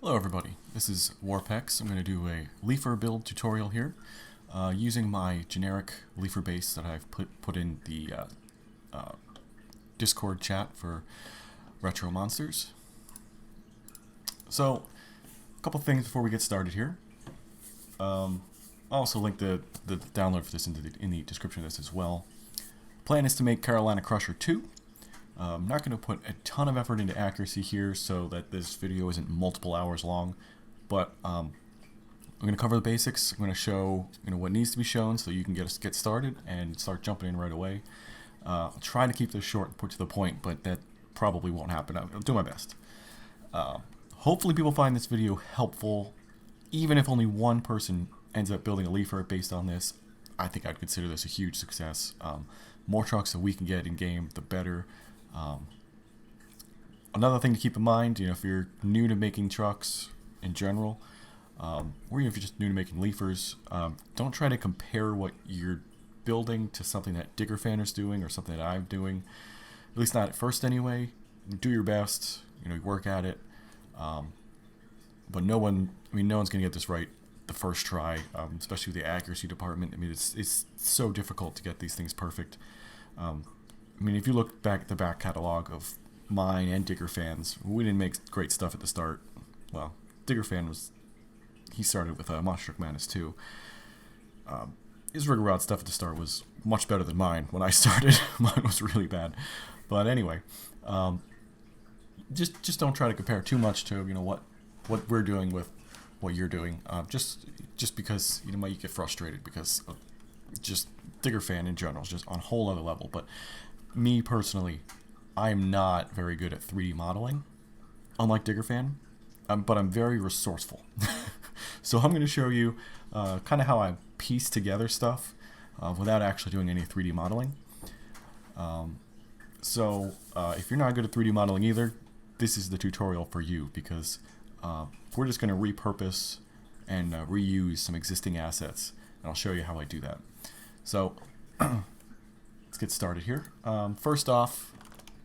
Hello everybody, this is Warpex. I'm going to do a leafer build tutorial here using my generic leafer base that I've put in the Discord chat for Retro Monsters. So, a couple things before we get started here. I'll also link the download for this in the description of this as well. Plan is to make Carolina Crusher II. I'm not going to put a ton of effort into accuracy here so that this video isn't multiple hours long, but I'm going to cover the basics. I'm going to show what needs to be shown so you can get started and start jumping in right away. I'll try to keep this short and put to the point, but that probably won't happen. I'll do my best. Hopefully people find this video helpful. Even if only one person ends up building a leafer based on this, I think I'd consider this a huge success. More trucks that we can get in game, the better. Another thing to keep in mind, if you're new to making trucks in general, or even if you're just new to making leafers, don't try to compare what you're building to something that Digger Fan is doing or something that I'm doing. At least not at first anyway. Do your best, work at it. But no one's going to get this right the first try, especially with the accuracy department. It's so difficult to get these things perfect. If you look back at the back catalog of mine and Digger Fan's, we didn't make great stuff at the start. Well, Digger Fan he started with Monster Truck Madness 2. His Rigger Rod stuff at the start was much better than mine when I started. Mine was really bad. But anyway, just don't try to compare too much to what we're doing with what you're doing. Just because you might get frustrated because of just Digger Fan in general is just on a whole other level. But me personally, I'm not very good at 3D modeling, unlike Digger Fan, but I'm very resourceful. So I'm going to show you kind of how I piece together stuff without actually doing any 3D modeling. If you're not good at 3D modeling either, this is the tutorial for you, because we're just going to repurpose and reuse some existing assets, and I'll show you how I do that. So let's get started here. First off,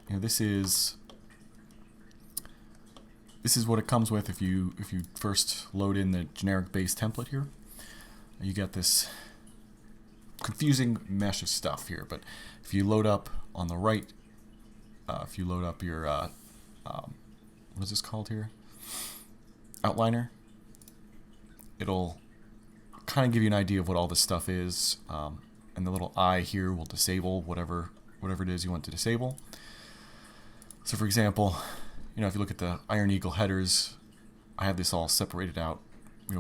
this is what it comes with if you first load in the generic base template here. You get this confusing mesh of stuff here, but if you load up on the right, if you load up your what is this called here? Outliner. It'll kind of give you an idea of what all this stuff is, and the little eye here will disable whatever it is you want to disable. So for example, if you look at the Iron Eagle headers, I have this all separated out,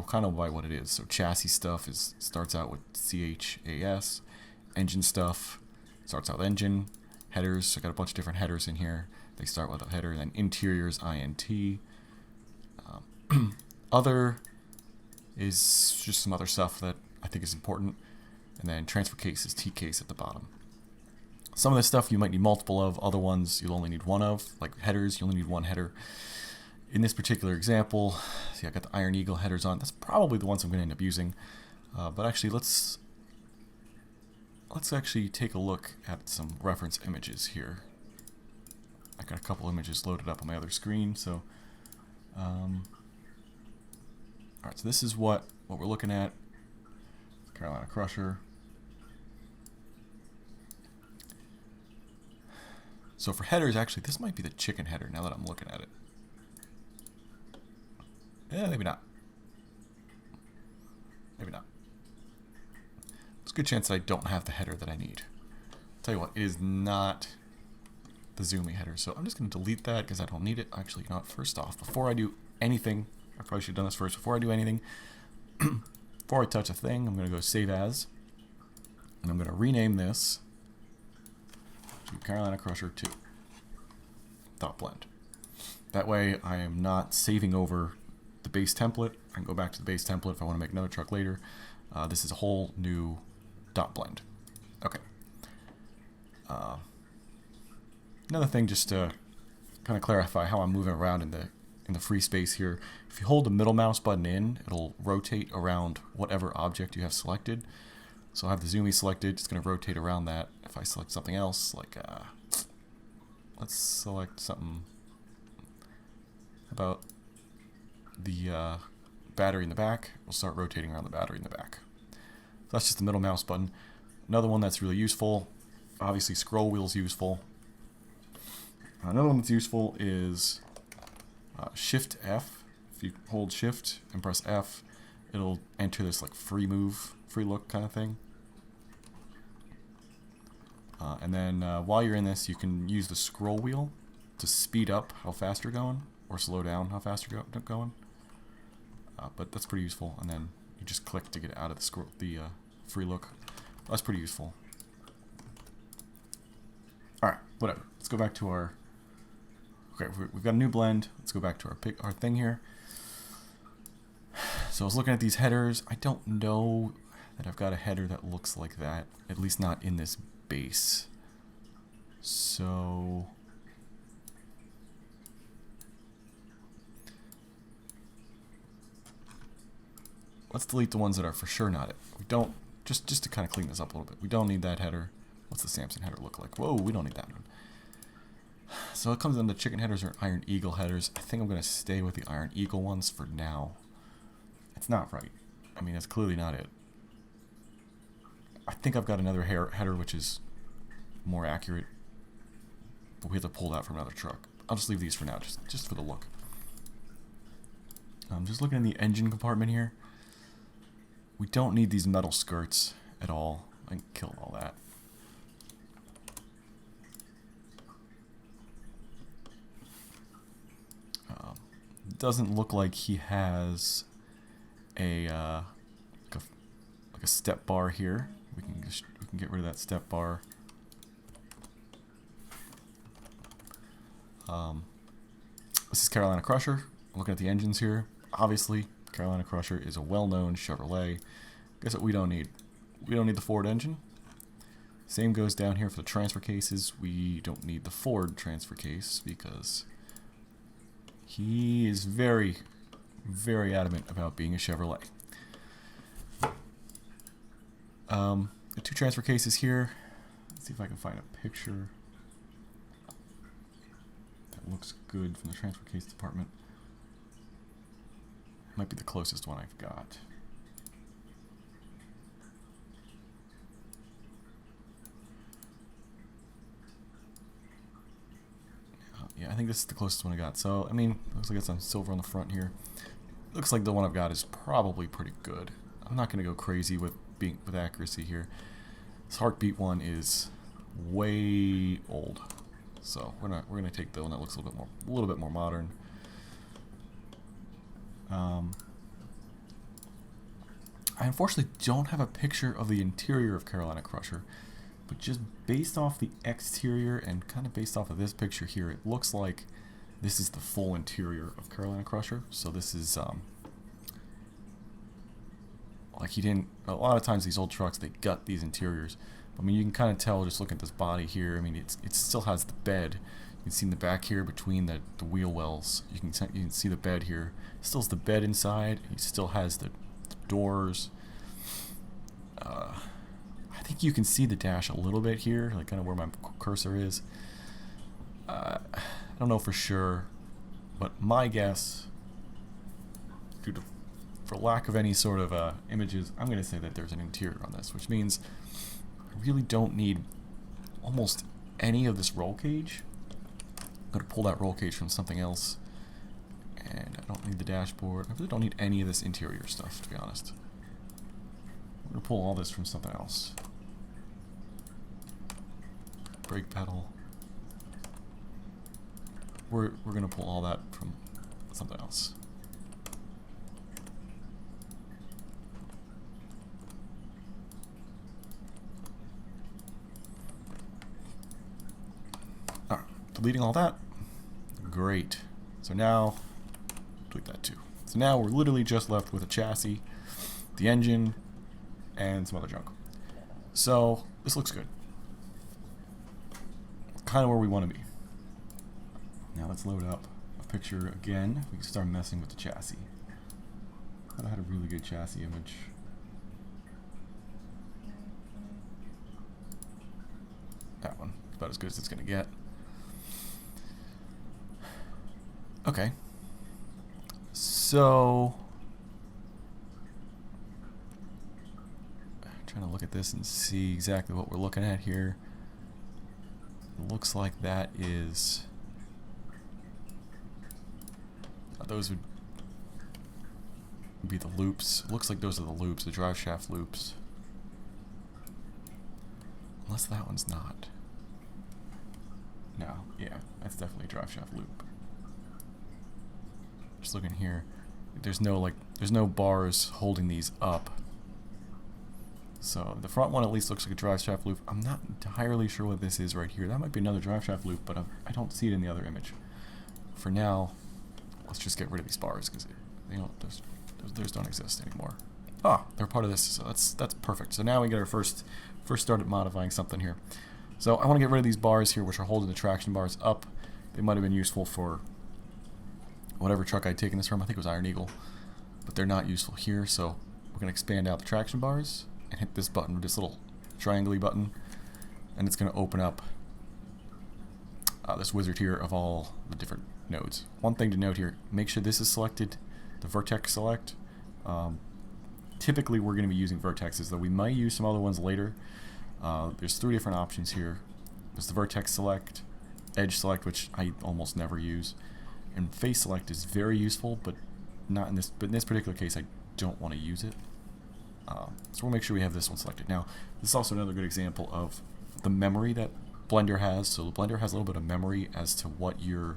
kind of by what it is. So chassis stuff starts out with CHAS, engine stuff starts out with engine, headers, I got a bunch of different headers in here. They start with a header, and then interiors INT. Other is just some other stuff that I think is important, and then transfer case is T-case at the bottom. Some of this stuff you might need multiple of, other ones you'll only need one of, like headers, you only need one header. In this particular example, see I got the Iron Eagle headers on, that's probably the ones I'm going to end up using, but actually let's actually take a look at some reference images here. I got a couple images loaded up on my other screen, so alright, so this is what we're looking at. Carolina Crusher. So for headers, actually, this might be the chicken header now that I'm looking at it. Yeah, maybe not. Maybe not. There's a good chance that I don't have the header that I need. Tell you what, it is not the zoomy header, so I'm just going to delete that because I don't need it. Actually, first off, before I do anything, I probably should have done this first. Before I do anything, before I touch a thing, I'm going to go Save As, and I'm going to rename this to Carolina Crusher II .blend. That way I am not saving over the base template. I can go back to the base template if I want to make another truck later. This is a whole new .blend. Okay. Another thing, just to kind of clarify how I'm moving around in the free space here. If you hold the middle mouse button in, it'll rotate around whatever object you have selected. So I have the zoomy selected, it's going to rotate around that. If I select something else, like, let's select something about the battery in the back, we'll start rotating around the battery in the back. So that's just the middle mouse button. Another one that's really useful, obviously scroll wheel's useful. Another one that's useful is Shift F. If you hold Shift and press F, it'll enter this like free move, free look kind of thing. And then while you're in this, you can use the scroll wheel to speed up how fast you're going, or slow down how fast you're going. But that's pretty useful. And then you just click to get out of the free look. That's pretty useful. All right, whatever. Let's go back to our. Okay, we've got a new blend. Let's go back to our thing here. So I was looking at these headers. I don't know that I've got a header that looks like that, at least not in this base. So let's delete the ones that are for sure not it. We don't, just to kind of clean this up a little bit. We don't need that header. What's the Samson header look like? Whoa, we don't need that one. So it comes in the chicken headers or Iron Eagle headers. I think I'm going to stay with the Iron Eagle ones for now. It's not right. I mean, that's clearly not it. I think I've got another header which is more accurate, but we have to pull that from another truck. I'll just leave these for now, just for the look. I'm just looking in the engine compartment here. We don't need these metal skirts at all. I can kill all that. It doesn't look like he has a like a step bar here. We can get rid of that step bar. This is Carolina Crusher. Looking at the engines here. Obviously, Carolina Crusher is a well-known Chevrolet. Guess what we don't need? We don't need the Ford engine. Same goes down here for the transfer cases. We don't need the Ford transfer case because he is very, very adamant about being a Chevrolet. The two transfer cases here. Let's see if I can find a picture that looks good from the transfer case department. Might be the closest one I've got. Yeah, I think this is the closest one I got. So, I mean, looks like it's some silver on the front here. Looks like the one I've got is probably pretty good. I'm not going to go crazy with accuracy here. This heartbeat one is way old, so we're gonna take the one that looks a little bit more modern. I unfortunately don't have a picture of the interior of Carolina Crusher, but just based off the exterior and kind of based off of this picture here, it looks like this is the full interior of Carolina Crusher. So this is like he didn't. A lot of times these old trucks, they gut these interiors. I mean, you can kind of tell just looking at this body here. I mean, it still has the bed. You can see in the back here between the wheel wells. You can see the bed here. It still has the bed inside. He still has the doors. I think you can see the dash a little bit here, like kind of where my cursor is. I don't know for sure, but my guess, for lack of any sort of images, I'm going to say that there's an interior on this, which means I really don't need almost any of this roll cage. I'm going to pull that roll cage from something else, and I don't need the dashboard. I really don't need any of this interior stuff, to be honest. I'm going to pull all this from something else. Brake pedal. We're going to pull all that from something else. Alright, deleting all that. Great. So now, delete that too. So now we're literally just left with a chassis, the engine, and some other junk. So this looks good. Kind of where we want to be. Now let's load up a picture again. We can start messing with the chassis. I thought I had a really good chassis image. That one. About as good as it's going to get. Okay. So, I'm trying to look at this and see exactly what we're looking at here. It looks like that is, those would be the loops. It looks like those are the loops, the drive shaft loops. Unless that one's not. No, yeah, that's definitely a drive shaft loop. Just looking here, there's no bars holding these up. So the front one at least looks like a drive shaft loop. I'm not entirely sure what this is right here. That might be another drive shaft loop, but I don't see it in the other image. For now, let's just get rid of these bars because those don't exist anymore. Ah, they're part of this, so that's perfect. So now we get our first start at modifying something here. So I want to get rid of these bars here, which are holding the traction bars up. They might have been useful for whatever truck I'd taken this from. I think it was Iron Eagle, but they're not useful here. So we're going to expand out the traction bars and hit this button, this little triangle-y button, and it's going to open up this wizard here of all the different nodes. One thing to note here, make sure this is selected, the vertex select. Typically we're going to be using vertexes, though we might use some other ones later. There's 3 different options here. There's the vertex select, edge select, which I almost never use, and face select is very useful, but not in this. But in this particular case, I don't want to use it. So we'll make sure we have this one selected. Now, this is also another good example of the memory that Blender has. So the Blender has a little bit of memory as to what you're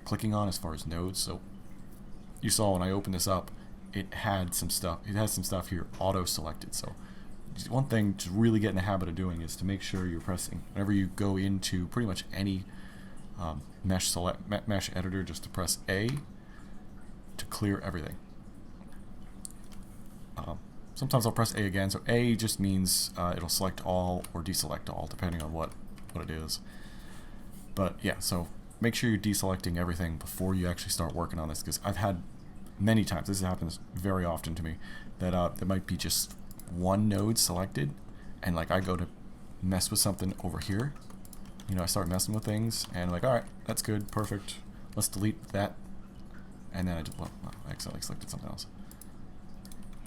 clicking on as far as nodes. So you saw when I opened this up, it had some stuff. It has some stuff here auto selected. So one thing to really get in the habit of doing is to make sure you're pressing whenever you go into pretty much any mesh editor, just to press A to clear everything. Sometimes I'll press A again. So A just means it'll select all or deselect all, depending on what it is. But yeah, so make sure you're deselecting everything before you actually start working on this, because I've had many times, this happens very often to me, that there might be just one node selected, and like I go to mess with something over here, you know, I start messing with things, and like, all right, that's good, perfect, let's delete that, and then I accidentally selected something else.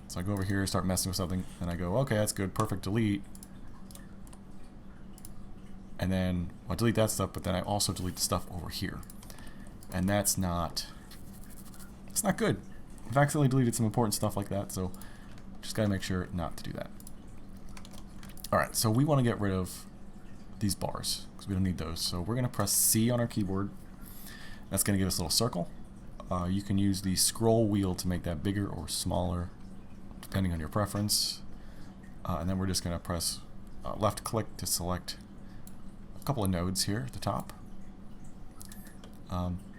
So I go over here, start messing with something, and I go, okay, that's good, perfect, delete, and then I delete that stuff, but then I also delete the stuff over here, and it's not good. I've accidentally deleted some important stuff like that, so just gotta make sure not to do that. Alright, so we want to get rid of these bars, because we don't need those. So we're gonna press C on our keyboard. That's gonna give us a little circle. You can use the scroll wheel to make that bigger or smaller, depending on your preference. And then we're just gonna press left click to select a couple of nodes here at the top.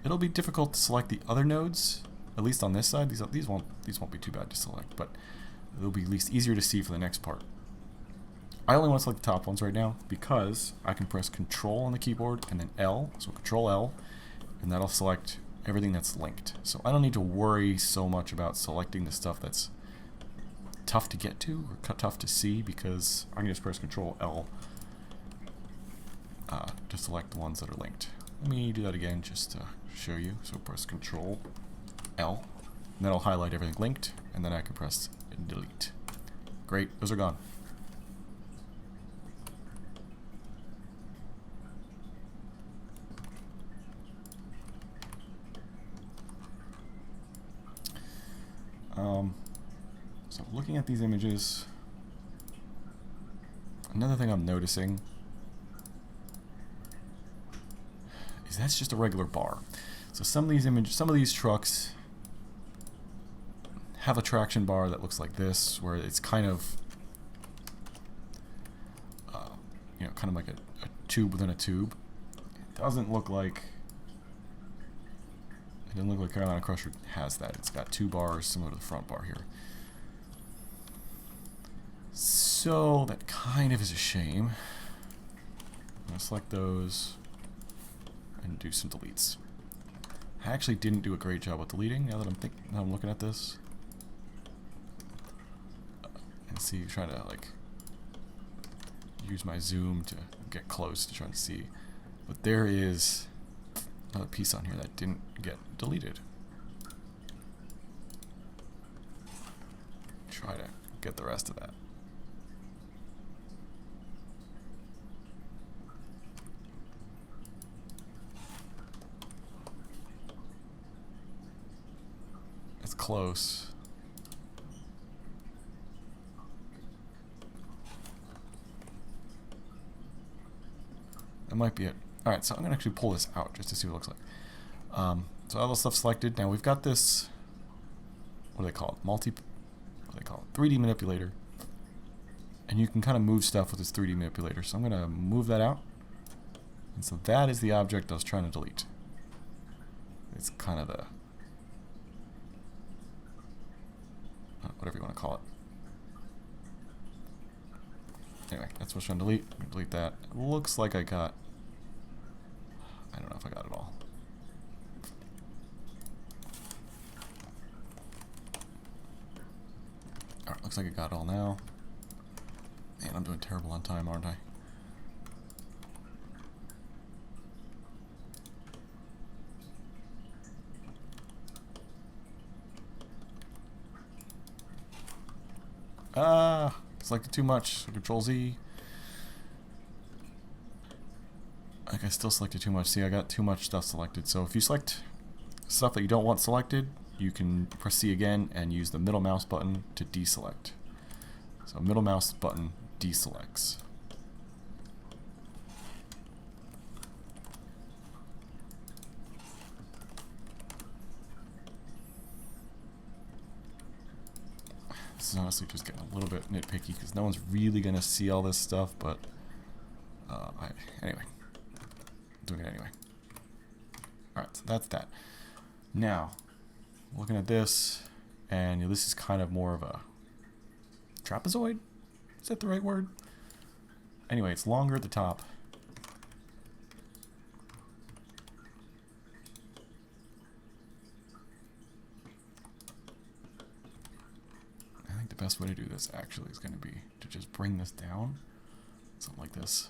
It'll be difficult to select the other nodes, at least on this side. These won't be too bad to select, but it'll be at least easier to see for the next part. I only want to select the top ones right now because I can press Control on the keyboard and then L, so Control L, and that'll select everything that's linked. So I don't need to worry so much about selecting the stuff that's tough to get to or tough to see, because I can just press Control L to select the ones that are linked. Let me do that again just to show you. So press Control L, and then I'll highlight everything linked, and then I can press delete. Great, those are gone. So looking at these images, another thing I'm noticing is that's just a regular bar. So some of these trucks have a traction bar that looks like this, where it's kind of, kind of like a tube within a tube. It doesn't look like Carolina Crusher has that. It's got 2 bars similar to the front bar here. So that kind of is a shame. I'm going to select those and do some deletes. I actually didn't do a great job with deleting now that I'm looking at this. And see, trying to like use my zoom to get close to try to see. But there is another piece on here that didn't get deleted. the rest of that. It's close. That might be it. Alright, so I'm going to actually pull this out just to see what it looks like. So all the stuff selected. Now we've got this, what do they call it? What do they call it? 3D manipulator. And you can kind of move stuff with this 3D manipulator. So I'm going to move that out. And so that is the object I was trying to delete. It's kind of the, whatever you want to call it. Anyway, that's what I was trying to delete. I'm going to delete that. It looks like I got, I don't know if I got it all. Alright, looks like I got it all now. Man, I'm doing terrible on time, aren't I? Selected too much. So Control Z. I think I still selected too much. See, I got too much stuff selected. So if you select stuff that you don't want selected, you can press C again and use the middle mouse button to deselect. So middle mouse button deselects. This is honestly just getting a little bit nitpicky because no one's really going to see all this stuff, but anyway, I'm doing it anyway. Alright, so that's that. Now, looking at this, and this is kind of more of a trapezoid? Is that the right word? Anyway, it's longer at the top. I think the best way to do this actually is going to be to just bring this down, something like this.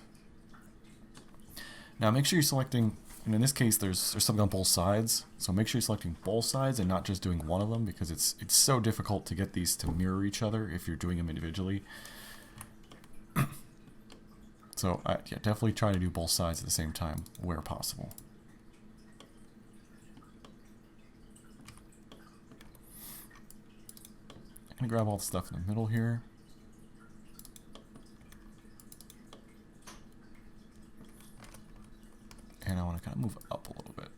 Now make sure you're selecting, and in this case there's something on both sides, so make sure you're selecting both sides and not just doing one of them, because it's so difficult to get these to mirror each other if you're doing them individually. So yeah, definitely try to do both sides at the same time where possible. I'm going to grab all the stuff in the middle here. And I want to kind of move up a little bit.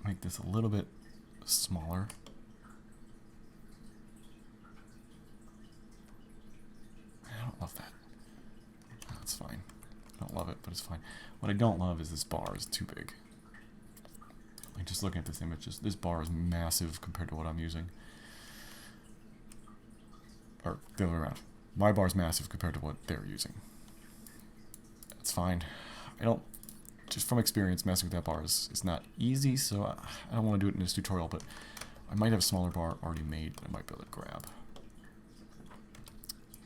Make this a little bit smaller. I don't love that. That's fine. I don't love it, but it's fine. What I don't love is this bar is too big. Like just looking at this image, this bar is massive compared to what I'm using. Or the other way around. My bar is massive compared to what they're using. That's fine. I don't, just from experience, messing with that bar is not easy, so I don't want to do it in this tutorial, but I might have a smaller bar already made that I might be able to grab.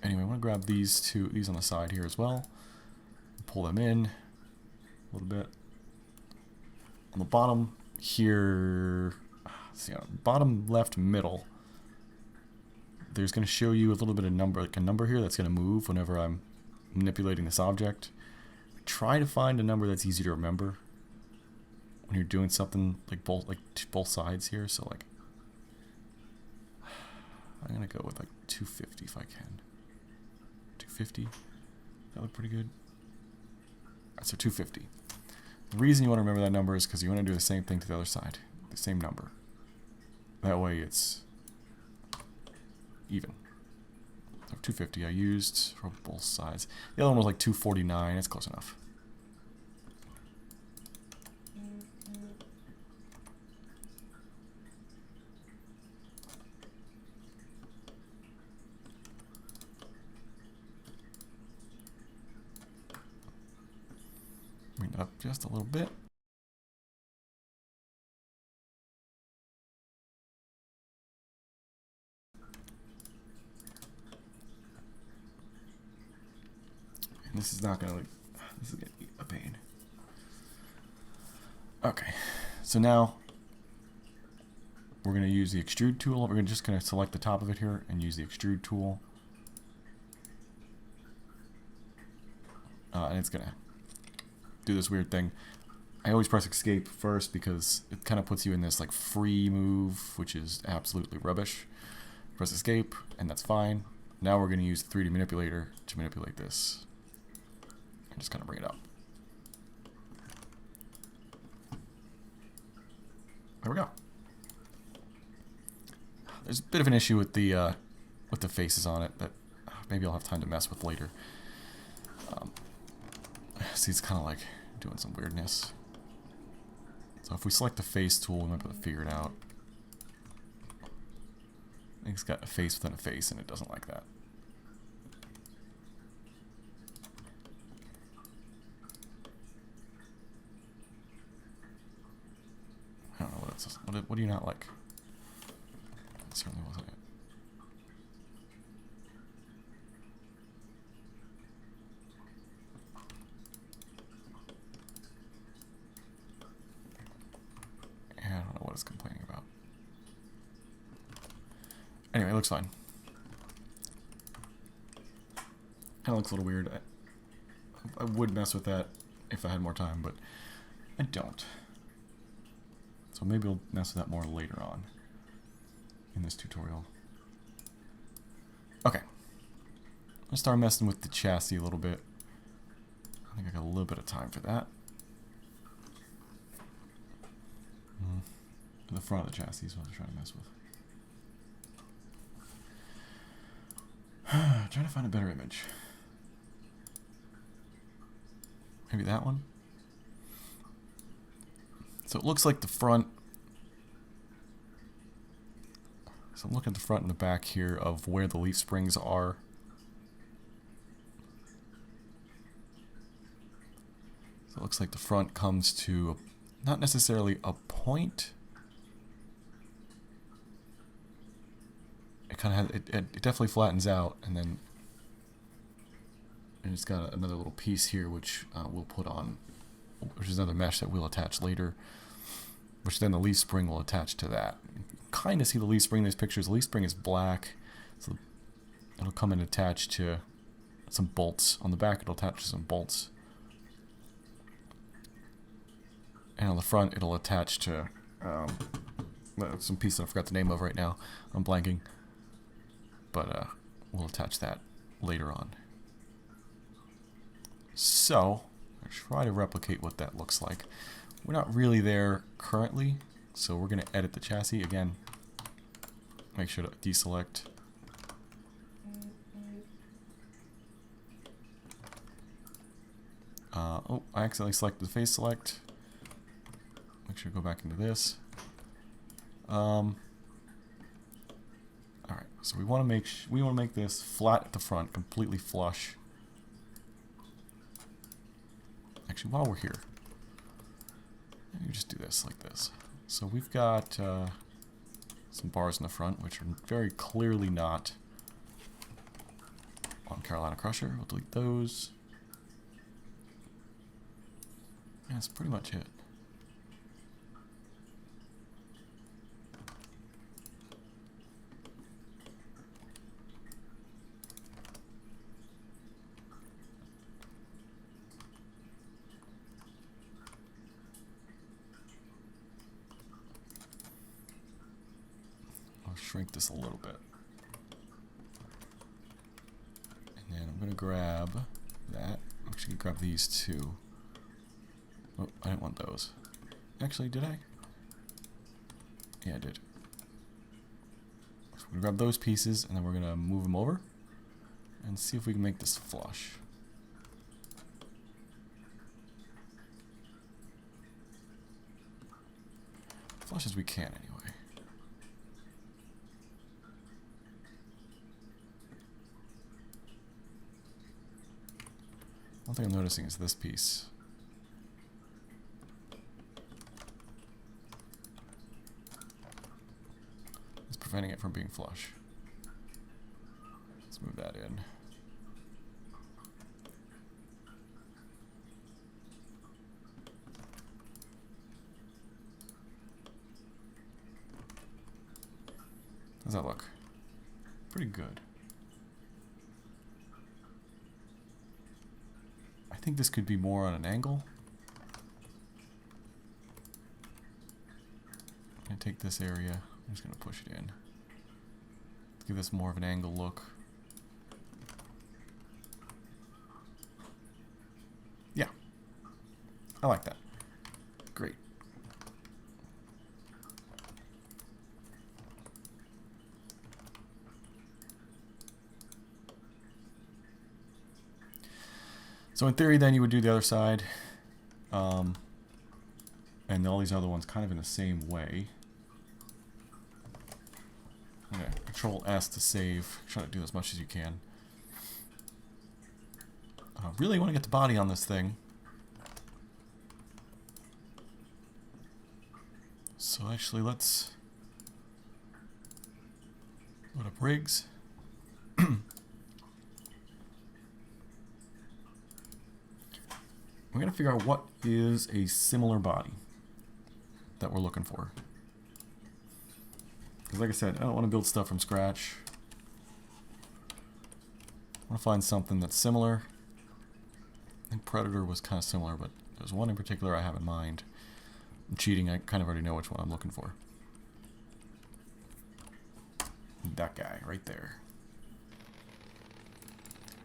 Anyway, I want to grab these on the side here as well. Pull them in a little bit. On the bottom here, see, on bottom left middle, there's going to show you a little bit of number, like a number here that's going to move whenever I'm manipulating this object. Try to find a number that's easy to remember when you're doing something like both sides here. So like, I'm going to go with like 250 if I can. 250. That look pretty good. Alright, so 250. The reason you want to remember that number is because you want to do the same thing to the other side. The same number. That way it's even. So 250 I used for both sides. The other one was like 249. It's close enough. Bring it up just a little bit. This is not going to, this is going to be a pain. Okay, so now we're going to use the extrude tool. We're just going to select the top of it here and use the extrude tool. and it's going to do this weird thing. I always press escape first because it kind of puts you in this like free move, which is absolutely rubbish. Press escape, and that's fine. Now we're going to use the 3D manipulator to manipulate this. And just kind of bring it up. There we go. There's a bit of an issue with the faces on it that maybe I'll have time to mess with later. See, it's kind of like doing some weirdness. So if we select the face tool, we might be able to figure it out. I think it's got a face within a face, and it doesn't like that. I don't know what it's. What do you not like? It certainly wasn't it. Yeah, I don't know what it's complaining about. Anyway, it looks fine. Kind of looks a little weird. I would mess with that if I had more time, but I don't. So maybe I'll mess with that more later on in this tutorial. Okay. Let's start messing with the chassis a little bit. I think I got a little bit of time for that. The front of the chassis is what I'm trying to mess with. Trying to find a better image. Maybe that one? So it looks like the front. So I'm looking at the front and the back here of where the leaf springs are. So it looks like the front comes to not necessarily a point. It kind of has, it definitely flattens out, and then it's got another little piece here which we'll put on, which is another mesh that we'll attach later, which then the leaf spring will attach to that. Kind of see the leaf spring in these pictures. The leaf spring is black, so it'll come and attach to some bolts. On the back it'll attach to some bolts. And on the front it'll attach to some piece that I forgot the name of right now. I'm blanking. But we'll attach that later on. So, I'll try to replicate what that looks like. We're not really there currently, so we're going to edit the chassis again. Make sure to deselect. Oh, I accidentally selected the face select. Make sure to go back into this. Alright, so we want to make this flat at the front, completely flush. Actually, while we're here, let me just do this like this. So we've got some bars in the front, which are very clearly not on Carolina Crusher. We'll delete those. Yeah, that's pretty much it. Shrink this a little bit. And then I'm going to grab that. I'm actually going to grab these two. Oh, I didn't want those. Actually, did I? Yeah, I did. So we're going to grab those pieces, and then we're going to move them over and see if we can make this flush. Flush as we can, anyway. One thing I'm noticing is this piece. It's preventing it from being flush. Let's move that in. How's that look? Pretty good. I think this could be more on an angle. I'm going to take this area. I'm just going to push it in. Give this more of an angle look. Yeah. I like that. Great. So in theory, then you would do the other side, and all these other ones kind of in the same way. Okay, Control S to save. Try to do as much as you can. Really want to get the body on this thing. So actually, let's load up rigs. We're going to figure out what is a similar body that we're looking for. Because like I said, I don't want to build stuff from scratch. I want to find something that's similar. I think Predator was kind of similar, but there's one in particular I have in mind. I'm cheating, I kind of already know which one I'm looking for. That guy right there.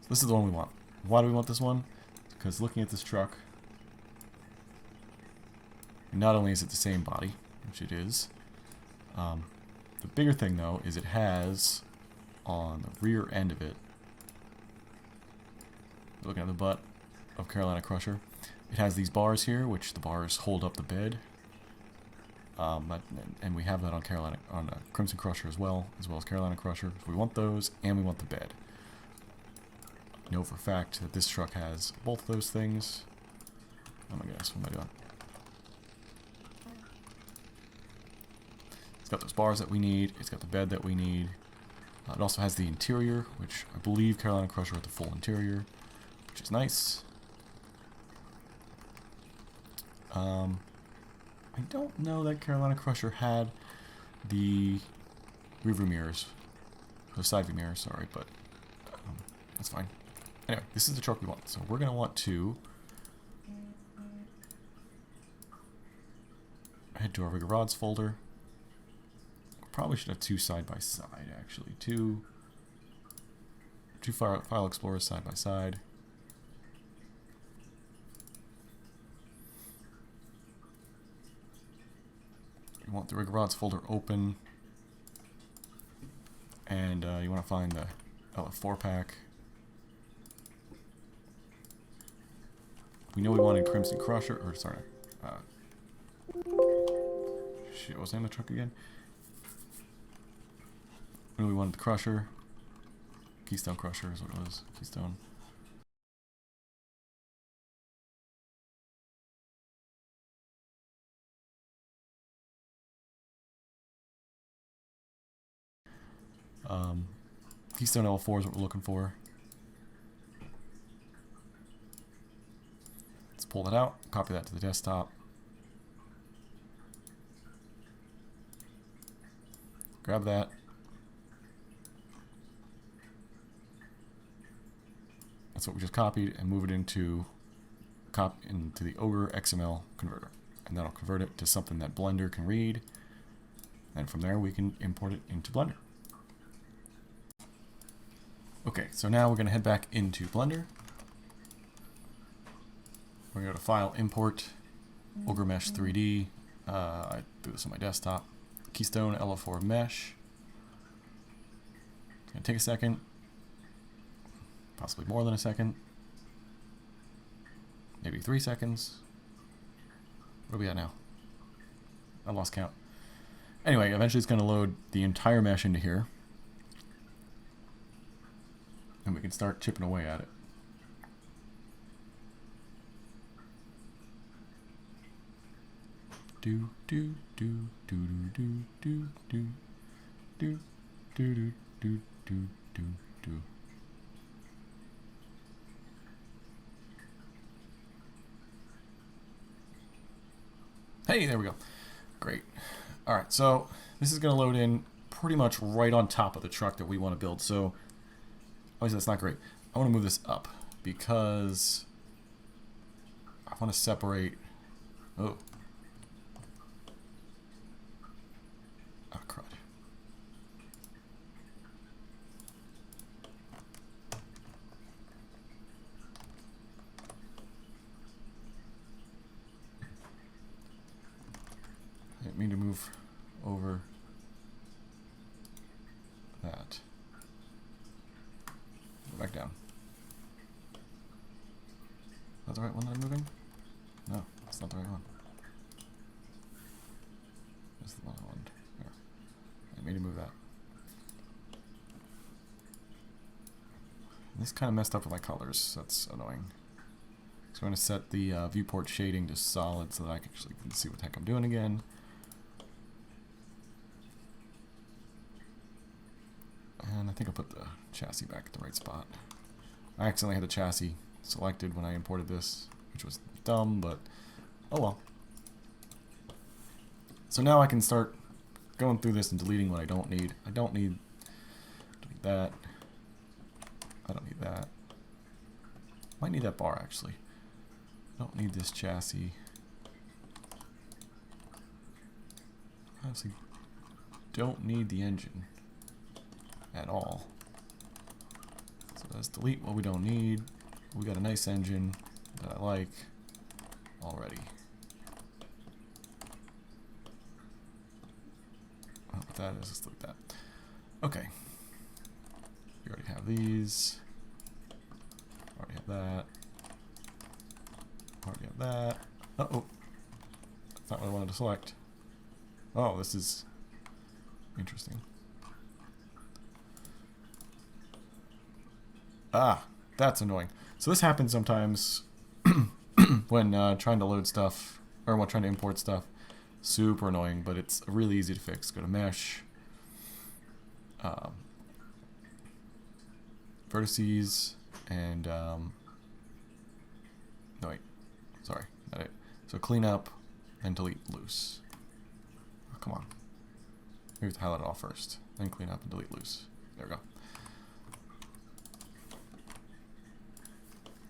So this is the one we want. Why do we want this one? Because looking at this truck, not only is it the same body, which it is, the bigger thing though is it has on the rear end of it, looking at the butt of Carolina Crusher, it has these bars here, which the bars hold up the bed, and we have that on Crimson Crusher as well as Carolina Crusher. So we want those, and we want the bed. I know for a fact that this truck has both of those things. Oh my gosh, what am I doing? It's got those bars that we need. It's got the bed that we need. It also has the interior, which I believe Carolina Crusher had the full interior, which is nice. I don't know that Carolina Crusher had the rear view mirrors, the side view mirrors, sorry, but that's fine. Anyway, this is the truck we want, so we're going to want to head to our rigger rods folder. Probably should have two side by side, actually. Two file explorers side by side. You want the rigger rods folder open, and you want to find the LF4 pack. We know we wanted Crimson Crusher, or sorry, shit, what's the name of the truck again? We know we wanted the Crusher. Keystone Crusher is what it was. Keystone. Keystone L4 is what we're looking for. Let's pull that out, copy that to the desktop. Grab that. That's what we just copied, and move it into the OGRE XML converter. And that'll convert it to something that Blender can read. And from there we can import it into Blender. Okay, so now we're going to head back into Blender. We're going to go to File, Import, OGRE Mesh 3D. I do this on my desktop. Keystone LF4 Mesh. It's going to take a second. Possibly more than a second. Maybe 3 seconds. Where are we at now? I lost count. Anyway, eventually it's going to load the entire mesh into here. And we can start chipping away at it. Do do do do do do do do do do do do do do. Hey, there we go. Great. All right, so this is going to load in pretty much right on top of the truck that we want to build. So obviously that's not great. I want to move this up because I want to separate. Oh. Oh, crud. I didn't mean to move over that. Go back down. Is that the right one that I'm moving? No, that's not the right one. That's the one I wanted. There. I made me move that. This kind of messed up with my colors. That's annoying. So I'm going to set the viewport shading to solid so that I can actually see what the heck I'm doing again. And I think I'll put the chassis back at the right spot. I accidentally had the chassis selected when I imported this, which was dumb, but oh well. So now I can start going through this and deleting what I don't need. I don't need that. I don't need that. Might need that bar actually. Don't need this chassis. Honestly, don't need the engine at all. So let's delete what we don't need. We got a nice engine that I like already. I don't know what that is. Let's delete that. Okay. We already have these. Already have that. Already have that. Uh-oh. That's not what I wanted to select. Oh, this is interesting. Ah, that's annoying. So this happens sometimes when trying to load stuff, or when trying to import stuff. Super annoying, but it's really easy to fix. Go to Mesh. Vertices, and no wait, sorry, not it. So clean up and delete loose. Oh, come on. We have to highlight it all first, then clean up and delete loose. There we go.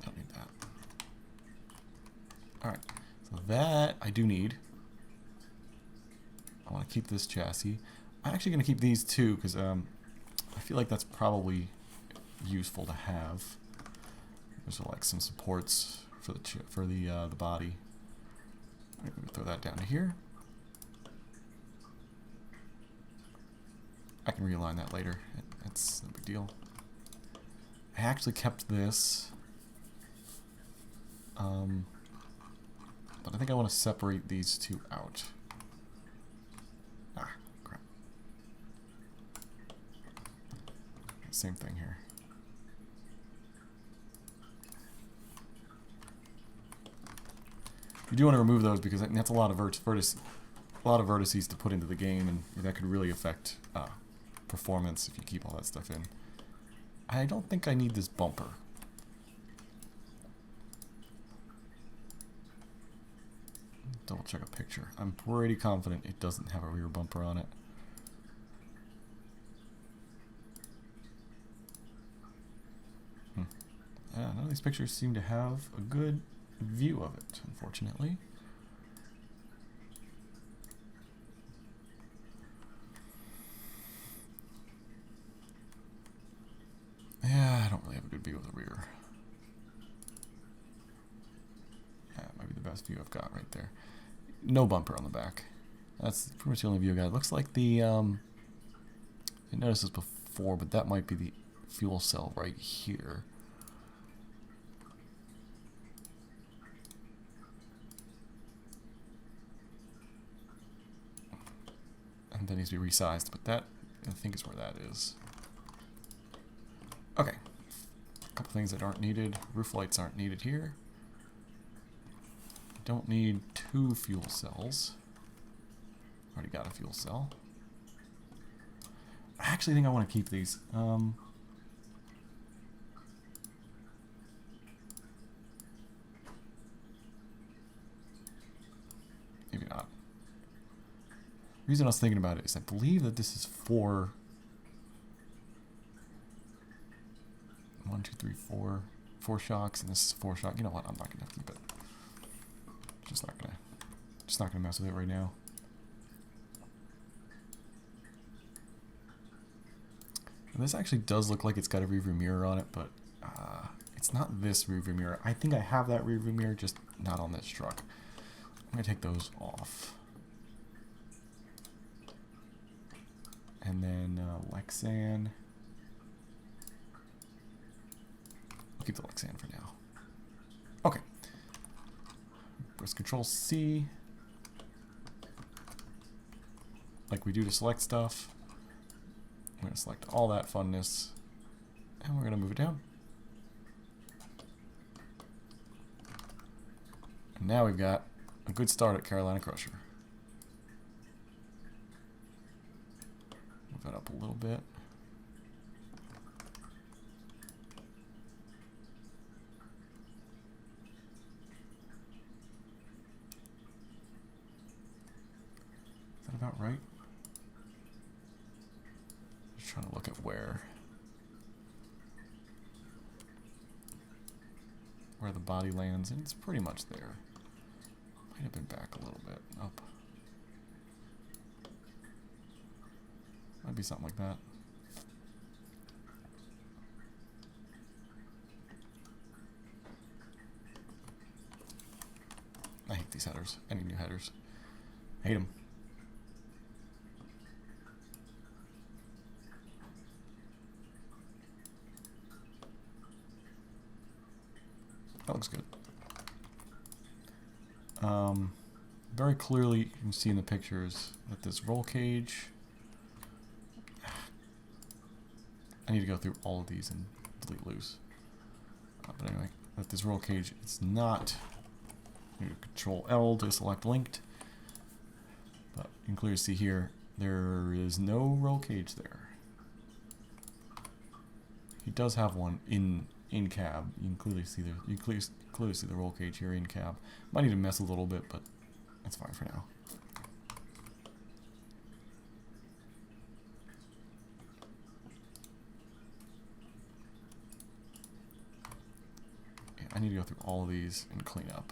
Don't need that. Alright, so that I do need. I want to keep this chassis. I'm actually going to keep these two because I feel like that's probably useful to have. There's like some supports for the body. I'm going to throw that down to here. I can realign that later. That's no big deal. I actually kept this, but I think I want to separate these two out. Ah, crap. Same thing here. You do want to remove those because that's a lot of vertices to put into the game, and that could really affect performance if you keep all that stuff in. I don't think I need this bumper. Double check a picture. I'm pretty confident it doesn't have a rear bumper on it. None of these pictures seem to have a good view of it, unfortunately. Yeah, I don't really have a good view of the rear. That might be the best view I've got right there. No bumper on the back. That's pretty much the only view I got. It looks like the, I noticed this before, but that might be the fuel cell right here. And that needs to be resized, but that, I think, is where that is. Okay. A couple things that aren't needed. Roof lights aren't needed here. Don't need two fuel cells. Already got a fuel cell. I actually think I want to keep these. Maybe not. The reason I was thinking about it is I believe that this is 4. 1, 2, 3, 4. 4 shocks, and this is 4 shocks. You know what? I'm not going to keep it. Just not gonna mess with it right now. And this actually does look like it's got a rearview mirror on it, but it's not this rearview mirror. I think I have that rearview mirror, just not on this truck. I'm gonna take those off. And then Lexan. I'll keep the Lexan for now. Okay. Press Control C. Like we do to select stuff. I'm going to select all that funness. And we're going to move it down. And now we've got a good start at Carolina Crusher. Move that up a little bit. Is that about right? Just trying to look at where the body lands, and it's pretty much there. Might have been back a little bit. Up. Might be something like that. I hate these headers. Any new headers. Hate them. That looks good. Very clearly, you can see in the pictures that this roll cage. I need to go through all of these and delete loose. But anyway, that this roll cage is not. You Control L to select linked. But you can clearly see here there is no roll cage there. He does have one in cab. You can clearly see the roll cage here in cab. Might need to mess a little bit, but that's fine for now. Yeah, I need to go through all of these and clean up.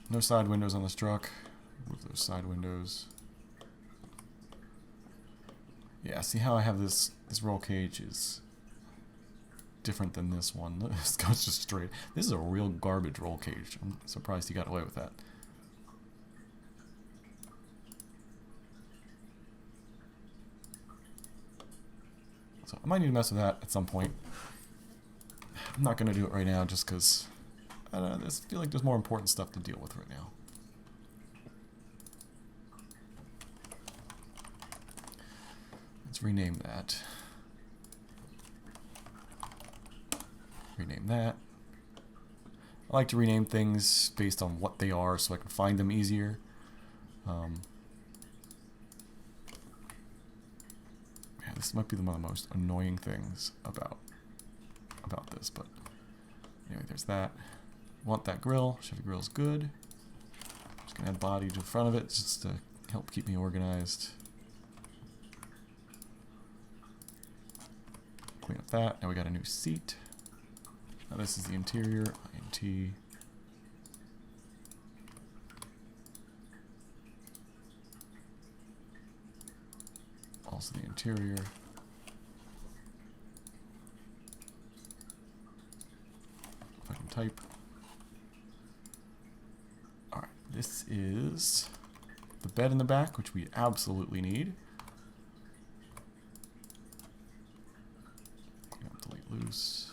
No side windows on this truck. Move those side windows. Yeah, see how I have this roll cage is different than this one. This goes just straight. This is a real garbage roll cage. I'm surprised he got away with that. So I might need to mess with that at some point. I'm not going to do it right now just because I feel like there's more important stuff to deal with right now. Let's rename that. Rename that. I like to rename things based on what they are so I can find them easier. Yeah, this might be one of the most annoying things about this, but anyway, there's that. Want that grill. Chevy grill's good. Just gonna add body to the front of it just to help keep me organized. Clean up that. Now we got a new seat. Now this is the interior. INT. Also the interior. If I can type. Alright, this is the bed in the back, which we absolutely need. Delete loose.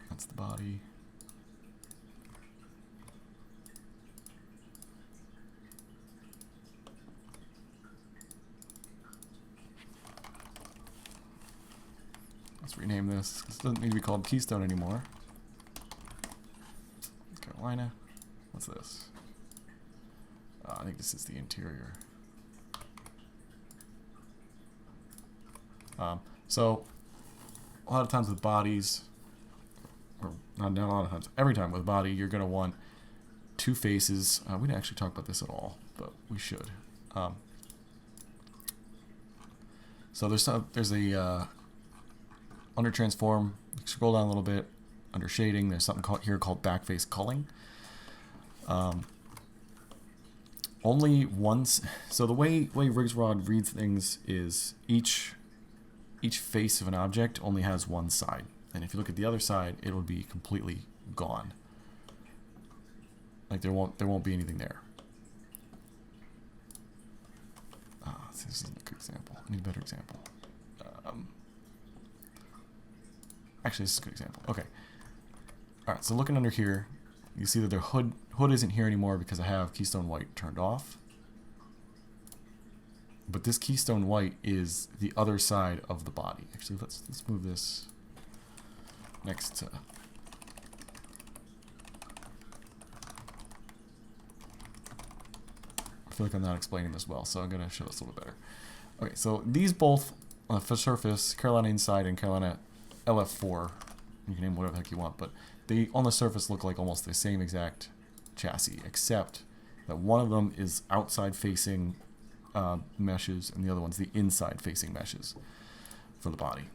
That's the body. Let's rename this. This doesn't need to be called Keystone anymore. Carolina. What's this? I think this is the interior. So a lot of times with bodies, or not a lot of times, every time with a body, you're going to want two faces. We didn't actually talk about this at all, but we should. So there's a under transform. Scroll down a little bit. Under shading, there's something here called backface culling. Only once. So the way Rigsrod reads things is each face of an object only has one side, and if you look at the other side, it will be completely gone. Like there won't be anything there. This isn't a good example. I need a better example. Actually, this is a good example. Okay. All right. So looking under here, you see that the hood isn't here anymore because I have keystone white turned off. But this keystone white is the other side of the body. Actually, let's move this next to. I feel like I'm not explaining this well, so I'm going to show this a little better. Okay, so these both on the surface, Carolina Inside and Carolina LF4, you can name whatever the heck you want, but they on the surface look like almost the same exact chassis, except that one of them is outside facing meshes and the other one's the inside facing meshes for the body.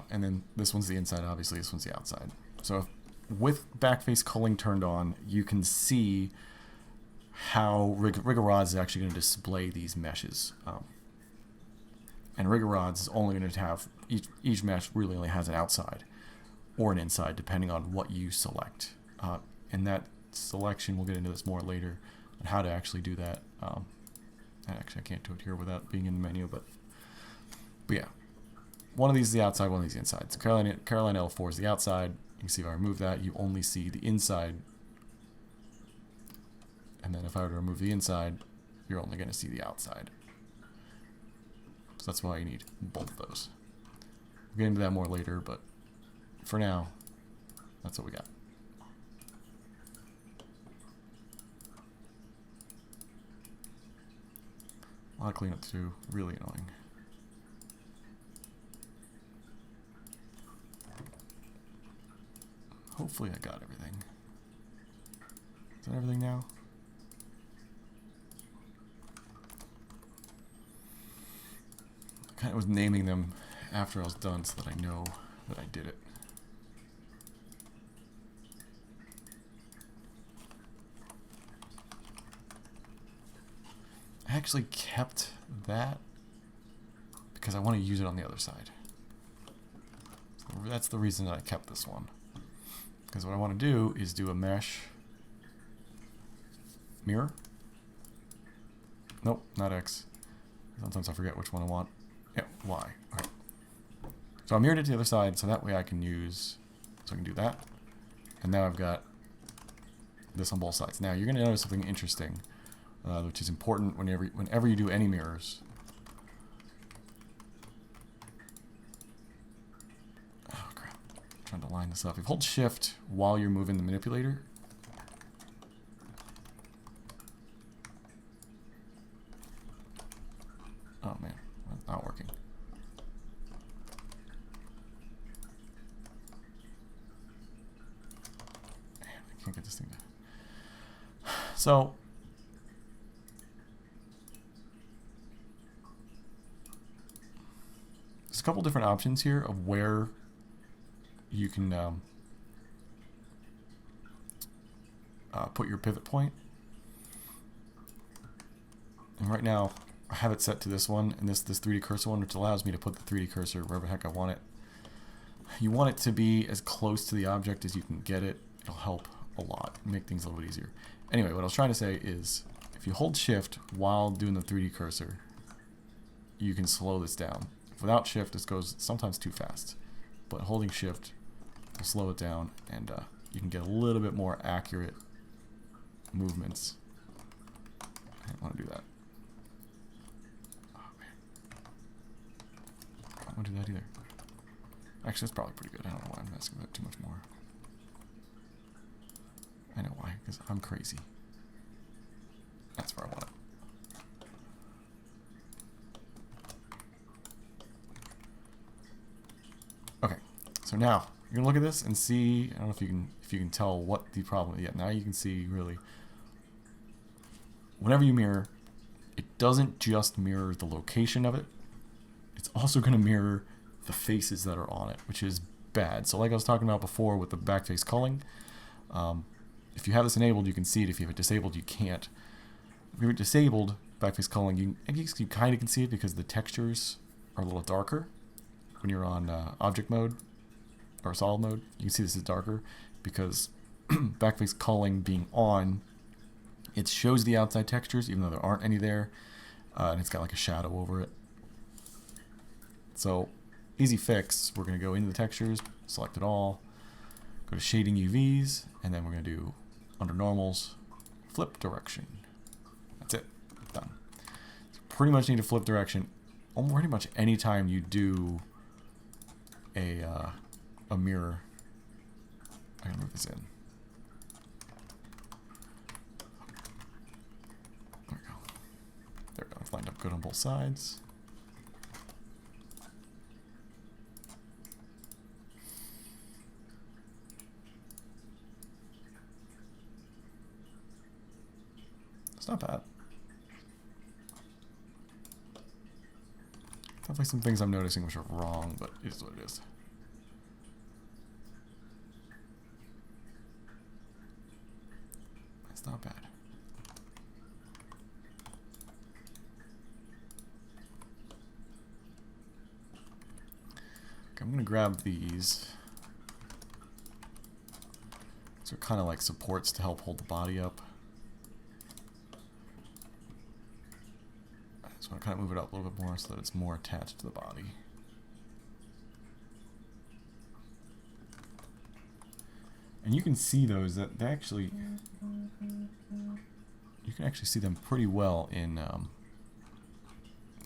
And then this one's the inside, obviously, this one's the outside. So with backface culling turned on, you can see how Rigorod is actually going to display these meshes. And Rigorod is only going to have, each mesh really only has an outside or an inside, depending on what you select. And that selection, we'll get into this more later, on how to actually do that. Actually, I can't do it here without being in the menu, but yeah. One of these is the outside, one of these is the inside. So Carolina L4 is the outside. You can see if I remove that, you only see the inside. And then if I were to remove the inside, you're only going to see the outside. So that's why you need both of those. We'll get into that more later, but for now, that's what we got. A lot of cleanup to do, really annoying. Hopefully I got everything. Is that everything now? I kind of was naming them after I was done so that I know that I did it. I actually kept that because I want to use it on the other side. So that's the reason that I kept this one. Because what I want to do is do a mesh mirror. Nope, not X. Sometimes I forget which one I want. Yeah, Y. All right. So I mirrored it to the other side, so that way I can use, so I can do that. And now I've got this on both sides. Now you're going to notice something interesting, which is important whenever you do any mirrors. Oh crap! I'm trying to line this up. If you hold Shift while you're moving the manipulator. Oh man, that's not working. Man, I can't get this thing to. So there's a couple different options here of where you can put your pivot point. And right now I have it set to this one and this 3D cursor one, which allows me to put the 3D cursor wherever the heck I want it. You want it to be as close to the object as you can get it. It'll help a lot, make things a little bit easier. Anyway, what I was trying to say is if you hold Shift while doing the 3D cursor, you can slow this down. Without Shift, this goes sometimes too fast. But holding Shift will slow it down, and you can get a little bit more accurate movements. I don't want to do that. Oh, man. I don't want to do that either. Actually, that's probably pretty good. I don't know why I'm messing with it too much more. I know why, because I'm crazy. That's where I want it. Okay, so now you're gonna look at this and see. I don't know if you can tell what the problem is yet. Now you can see really. Whenever you mirror, doesn't just mirror the location of it, it's also going to mirror the faces that are on it, which is bad. So like I was talking about before with the backface culling, if you have this enabled, you can see it. If you have it disabled, you can't. If you're disabled, backface culling, you kind of can see it because the textures are a little darker. When you're on object mode or solid mode, you can see this is darker because backface culling being on, it shows the outside textures even though there aren't any there, and it's got like a shadow over it. So easy fix, we're going to go into the textures, select it all, go to shading UVs, and then we're going to do under normals, flip direction. That's it, done. So pretty much need to flip direction pretty much anytime you do a mirror. I gotta move this in. There we go. There we go. It's lined up good on both sides. It's not bad. Definitely some things I'm noticing which are wrong, but it is what it is. It's not bad. Okay, I'm going to grab these. These are kind of like supports to help hold the body up. So I kind of move it up a little bit more so that it's more attached to the body. And you can see those, that they actually, you can actually see them pretty well in,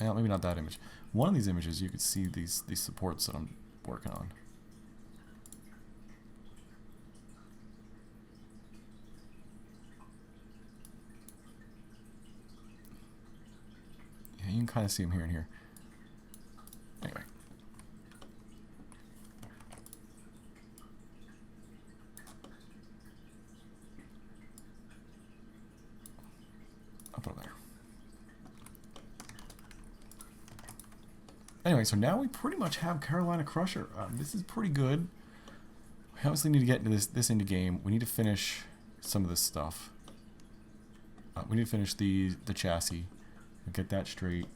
maybe not that image. One of these images you could see these supports that I'm working on. You can kind of see them here and here. Anyway. I'll put them there. Anyway, so now we pretty much have Carolina Crusher. This is pretty good. We obviously need to get into this into game. We need to finish some of this stuff. We need to finish the chassis. Get that straight.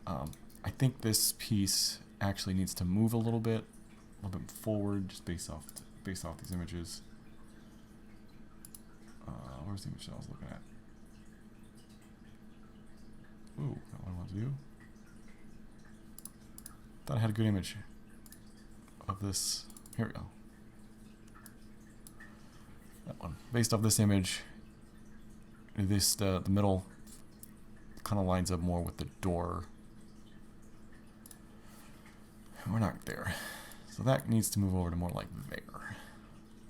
I think this piece actually needs to move a little bit forward, just based off these images. Where's the image that I was looking at? Ooh, not what I want to do. Thought I had a good image of this. Here we go. That one. Based off this image, the middle kind of lines up more with the door. We're not there. So that needs to move over to more like there,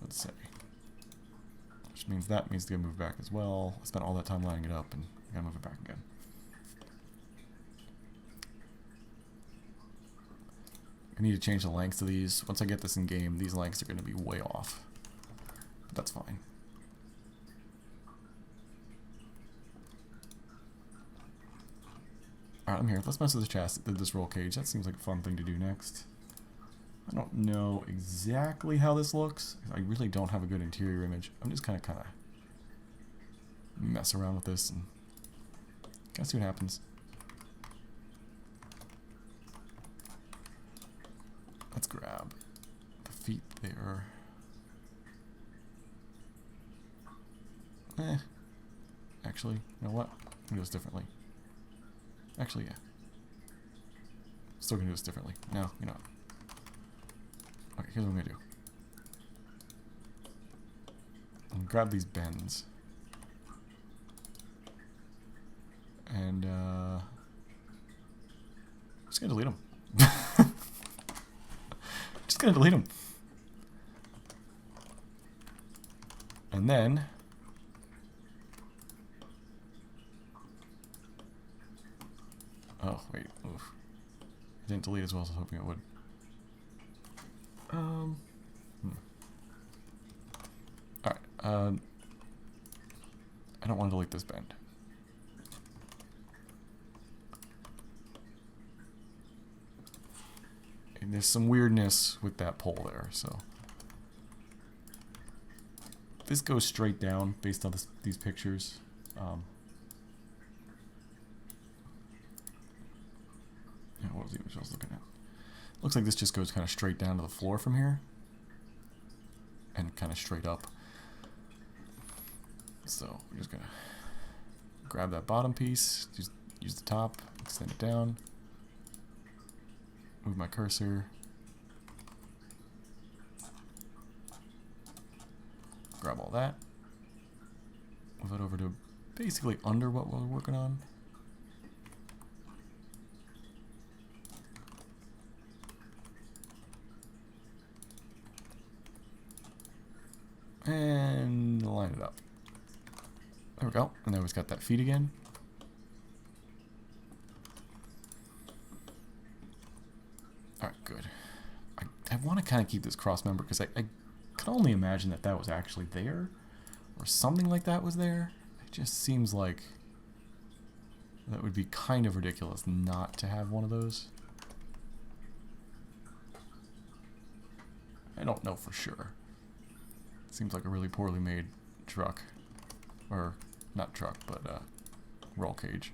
let's say. Which means that needs to get moved back as well. I spent all that time lining it up and I gotta move it back again. I need to change the lengths of these. Once I get this in game, these lengths are going to be way off. But that's fine. Alright, I'm here. Let's mess with this chassis, this roll cage. That seems like a fun thing to do next. I don't know exactly how this looks. I really don't have a good interior image. I'm just kind of mess around with this and see what happens. Let's grab the feet there. Actually, you know what? I'm gonna do this differently. Actually, yeah. Still gonna do this differently. No, you know what? Okay, here's what I'm gonna do. I'm gonna grab these bends. And, just gonna delete them. Just gonna delete them. And then oh wait, oof. It didn't delete as well as I was hoping it would. Alright, I don't want to delete this bend. And there's some weirdness with that pole there, so. This goes straight down based on these pictures. Yeah, what was the image I was looking at? Looks like this just goes kind of straight down to the floor from here. And kind of straight up. So we're just going to grab that bottom piece, just use the top, extend it down, move my cursor, grab all that, move it over to basically under what we're working on. And line it up. There we go. And then we've got that feet again. Alright, good. I want to kind of keep this cross member because I can only imagine that that was actually there. Or something like that was there. It just seems like that would be kind of ridiculous not to have one of those. I don't know for sure. Seems like a really poorly made truck. Or, not truck, but roll cage.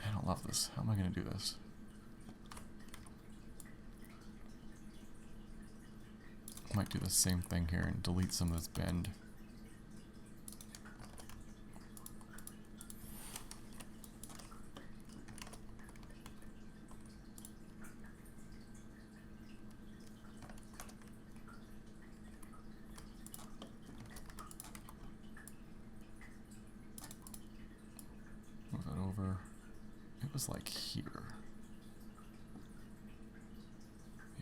I don't love this. How am I going to do this? I might do the same thing here and delete some of this bend. Move that over. It was like here.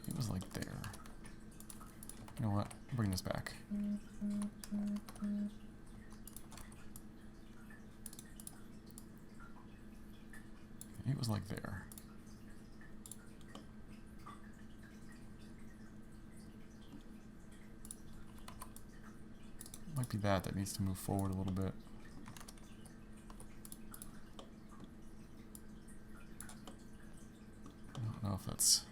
It was like there. You know what? Bring this back. It was like there. Might be that needs to move forward a little bit. I don't know if that's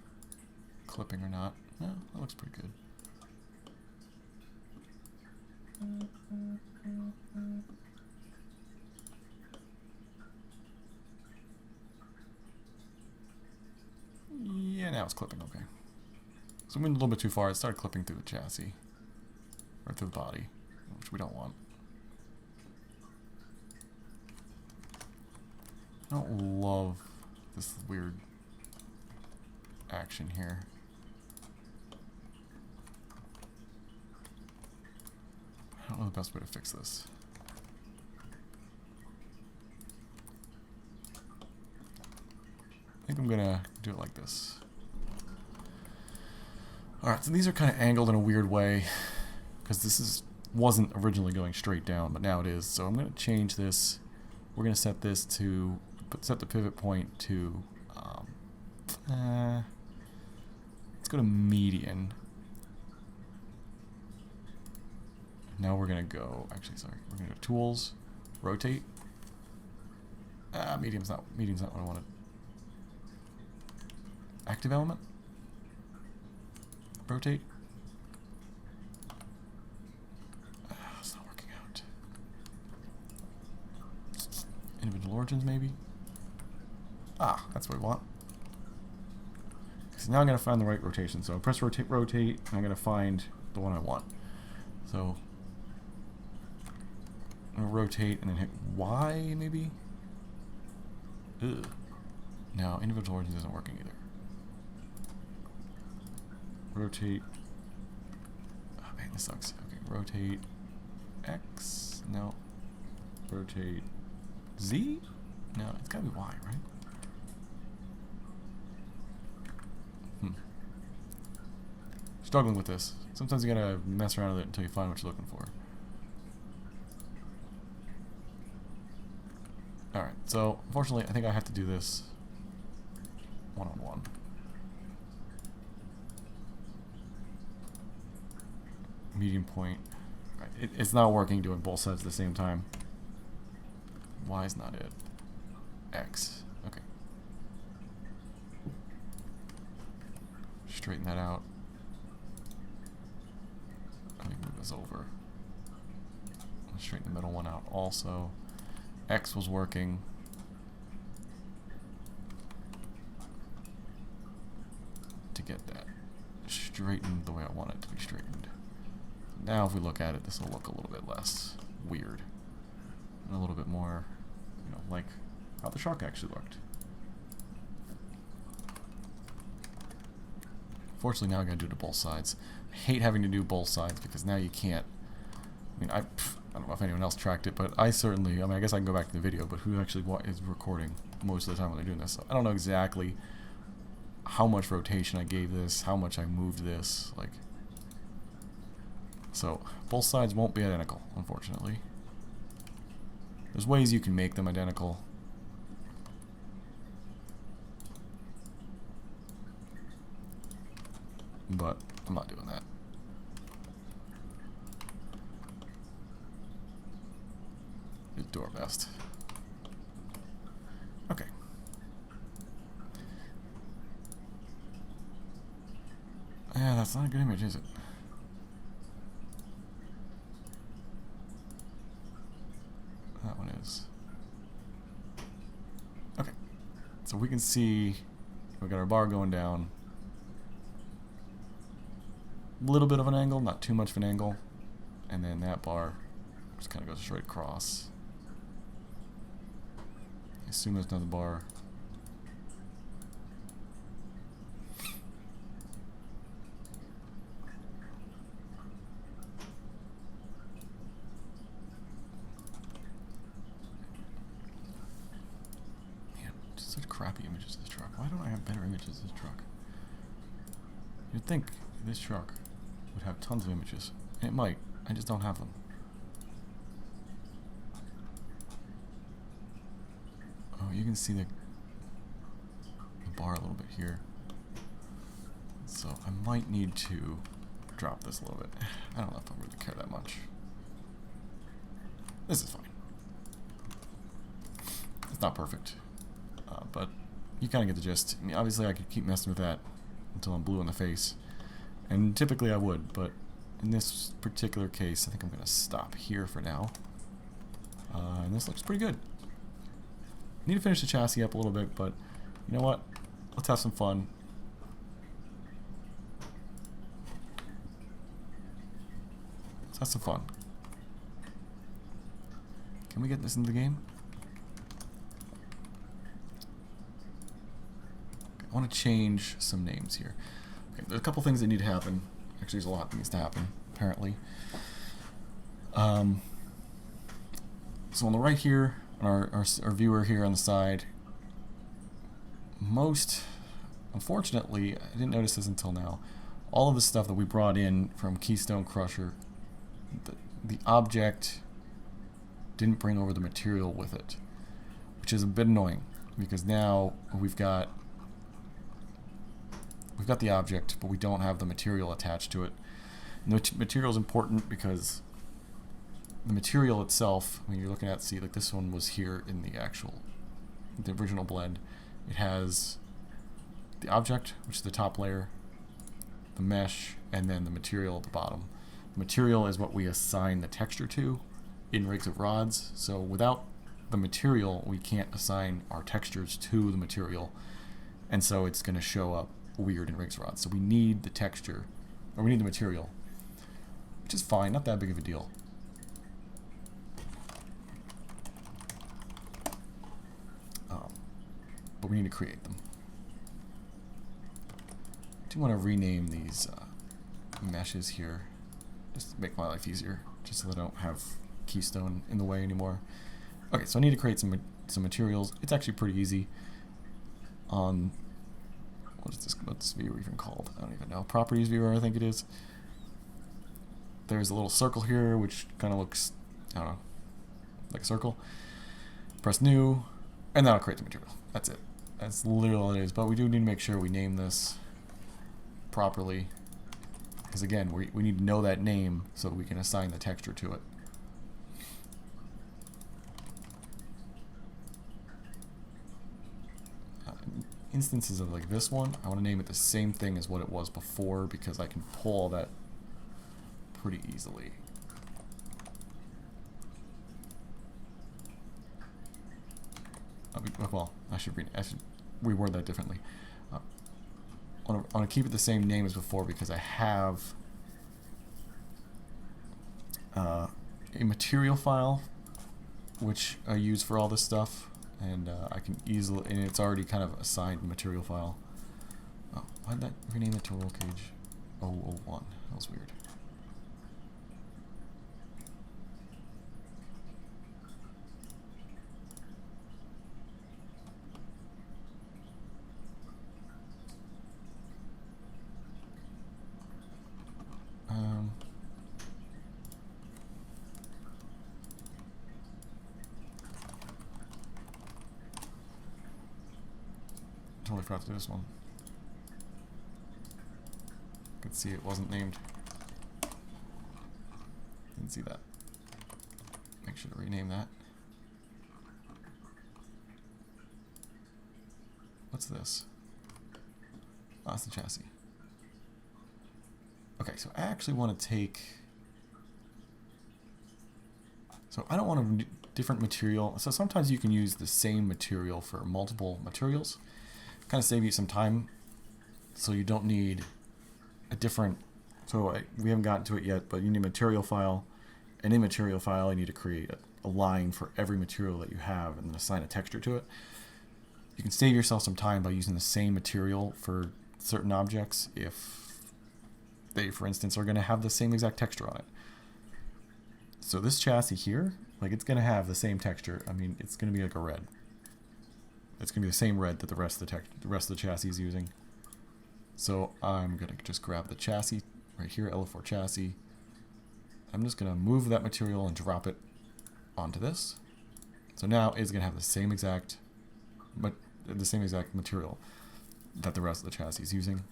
clipping or not. No, that looks pretty good. Yeah, now it's clipping okay. So we went a little bit too far. It started clipping through the chassis. Or through the body, which we don't want. I don't love this weird action here. I don't know the best way to fix this. I think I'm gonna do it like this. Alright, so these are kind of angled in a weird way because this wasn't originally going straight down, but now it is. So I'm gonna change this. We're gonna set this to set the pivot point to let's go to median. Now we're gonna go, actually sorry, we're gonna go tools, rotate. Medium's not what I wanted. Active element. Rotate. It's not working out. Individual origins maybe. That's what we want. So now I'm gonna find the right rotation. So I press rotate, and I'm gonna find the one I want. So I'm gonna rotate and then hit Y maybe. Ugh. No, individual origins isn't working either. Rotate. Oh man, this sucks. Okay, rotate X. No. Rotate Z? No, it's gotta be Y, right? Struggling with this. Sometimes you gotta mess around with it until you find what you're looking for. Alright, so unfortunately I think I have to do this one-on-one. Medium point. Right. It's not working doing both sides at the same time. Y is not it. X. Okay. Straighten that out. Let me move this over. Let's straighten the middle one out also. X was working. To get that straightened the way I want it to be straightened. Now if we look at it, this will look a little bit less weird. And a little bit more, you know, like how the shark actually looked. Fortunately now I gotta do it to both sides. I hate having to do both sides because now you can't, I mean, I don't know if anyone else tracked it, but I certainly, I mean, I guess I can go back to the video, but who actually is recording most of the time when they're doing this? So I don't know exactly how much rotation I gave this, how much I moved this, like, so both sides won't be identical, unfortunately. There's ways you can make them identical. But I'm not doing that. Just do our best. Okay. Yeah, that's not a good image, is it? That one is. Okay. So we can see we got our bar going down. A little bit of an angle, not too much of an angle. And then that bar just kind of goes straight across. I assume there's another bar. Man, just such crappy images of this truck. Why don't I have better images of this truck? You'd think this truck would have tons of images. And it might. I just don't have them. Oh, you can see the bar a little bit here. So I might need to drop this a little bit. I don't know if I really care that much. This is fine. It's not perfect. But you kind of get the gist. I mean, obviously I could keep messing with that until I'm blue in the face. And typically I would, but in this particular case, I think I'm going to stop here for now. And this looks pretty good. Need to finish the chassis up a little bit, but you know what? Let's have some fun. Let's have some fun. Can we get this into the game? Okay, I want to change some names here. Okay, there's a couple things that need to happen. Actually, there's a lot that needs to happen, apparently. So on the right here, on our viewer here on the side, unfortunately, I didn't notice this until now, all of the stuff that we brought in from Keystone Crusher, the object didn't bring over the material with it, which is a bit annoying, because now we've got the object, but we don't have the material attached to it. And the material is important because the material itself, when you're looking at, see, like this one was here in the original blend. It has the object, which is the top layer, the mesh, and then the material at the bottom. The material is what we assign the texture to in rigs of rods. So without the material, we can't assign our textures to the material, and so it's going to show up weird in rigs rods. So we need the texture, or we need the material, which is fine, not that big of a deal. But we need to create them. I do want to rename these meshes here, just to make my life easier, just so that I don't have Keystone in the way anymore. Okay, so I need to create some materials. It's actually pretty easy. On what's this viewer even called? I don't even know. Properties viewer, I think it is. There's a little circle here, which kind of looks, I don't know, like a circle. Press new, and that'll create the material. That's it. That's literally all it is. But we do need to make sure we name this properly, because again, we need to know that name so that we can assign the texture to it. instances of like this one, I want to name it the same thing as what it was before because I can pull all that pretty easily. Well, I should reword that differently. I want to keep it the same name as before because I have a material file which I use for all this stuff, and I can easily, and it's already kind of assigned material file. Oh, why did that rename it to roll cage 001? That was weird. Totally forgot to do this one. Could see it wasn't named. Didn't see that. Make sure to rename that. What's this? Oh, it's the chassis. Okay, so I actually want to take... So I don't want a different material. So sometimes you can use the same material for multiple materials. Kind of save you some time, so you don't need a different... So we haven't gotten to it yet, but you need a material file. And in material file, you need to create a line for every material that you have and then assign a texture to it. You can save yourself some time by using the same material for certain objects if they, for instance, are going to have the same exact texture on it. So this chassis here, like, it's going to have the same texture. I mean, it's going to be like a red. It's going to be the same red that the rest of the chassis is using. So I'm going to just grab the chassis right here, LF4 chassis. I'm just going to move that material and drop it onto this. So now it's going to have the same exact material that the rest of the chassis is using.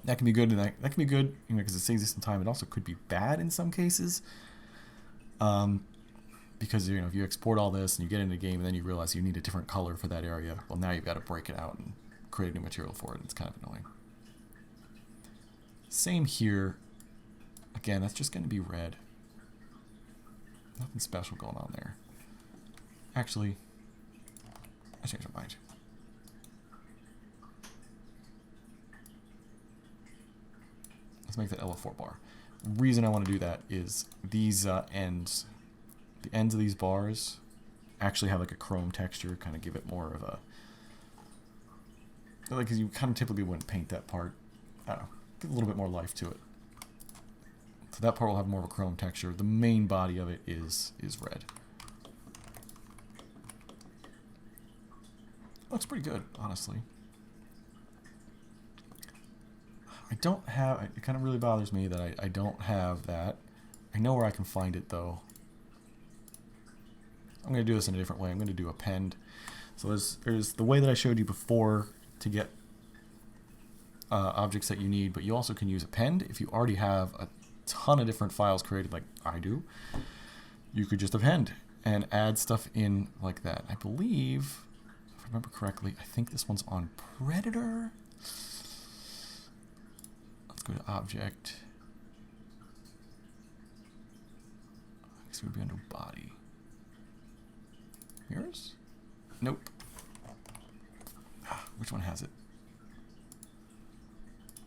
That can be good, and that can be good, you know, because it saves you some time. It also could be bad in some cases. Because, you know, if you export all this and you get into the game and then you realize you need a different color for that area, well, now you've got to break it out and create a new material for it. It's kind of annoying. Same here. Again, that's just going to be red. Nothing special going on there. Actually, I changed my mind. Let's make that LF4 bar. The reason I want to do that is these ends. The ends of these bars actually have like a chrome texture, kind of give it more of a... Like, because you kind of typically wouldn't paint that part. I don't know, give a little bit more life to it. So that part will have more of a chrome texture. The main body of it is red. Looks pretty good, honestly. I don't have... It kind of really bothers me that I don't have that. I know where I can find it, though. I'm going to do this in a different way. I'm going to do append. So there's the way that I showed you before to get objects that you need, but you also can use append. If you already have a ton of different files created like I do, you could just append and add stuff in like that. I believe, if I remember correctly, I think this one's on Predator. Let's go to object. I guess it would be under body. Yours? Nope. Which one has it?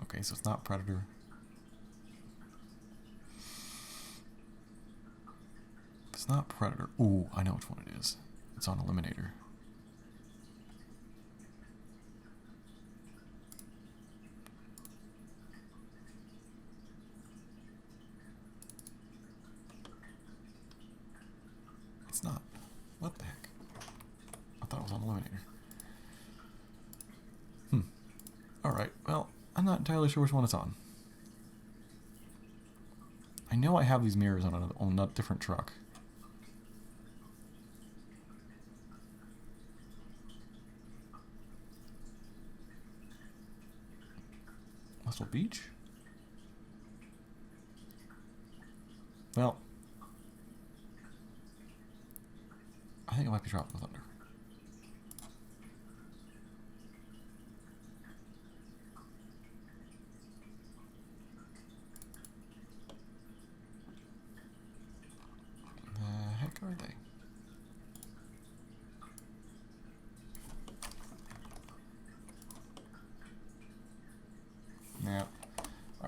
Okay, so it's not Predator. It's not Predator. Ooh, I know which one it is. It's on Eliminator. It's not. What the heck? I thought it was on Eliminator. Alright, well, I'm not entirely sure which one it's on. I know I have these mirrors on a different truck. Muscle Beach? Well, I think it might be Tropical Thunder.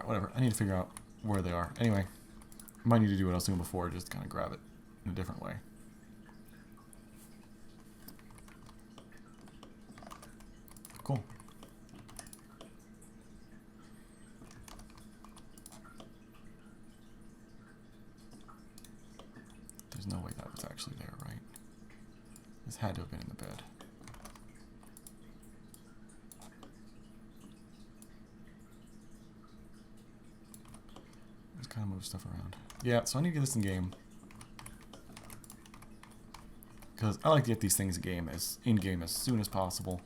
Alright, whatever. I need to figure out where they are. Anyway, I might need to do what I was doing before, just kind of grab it in a different way. Cool. There's no way that was actually there, right? This had to have been in the bed. Just kind of move stuff around. Yeah, so I need to get this in game. Because I like to get these things in game as soon as possible.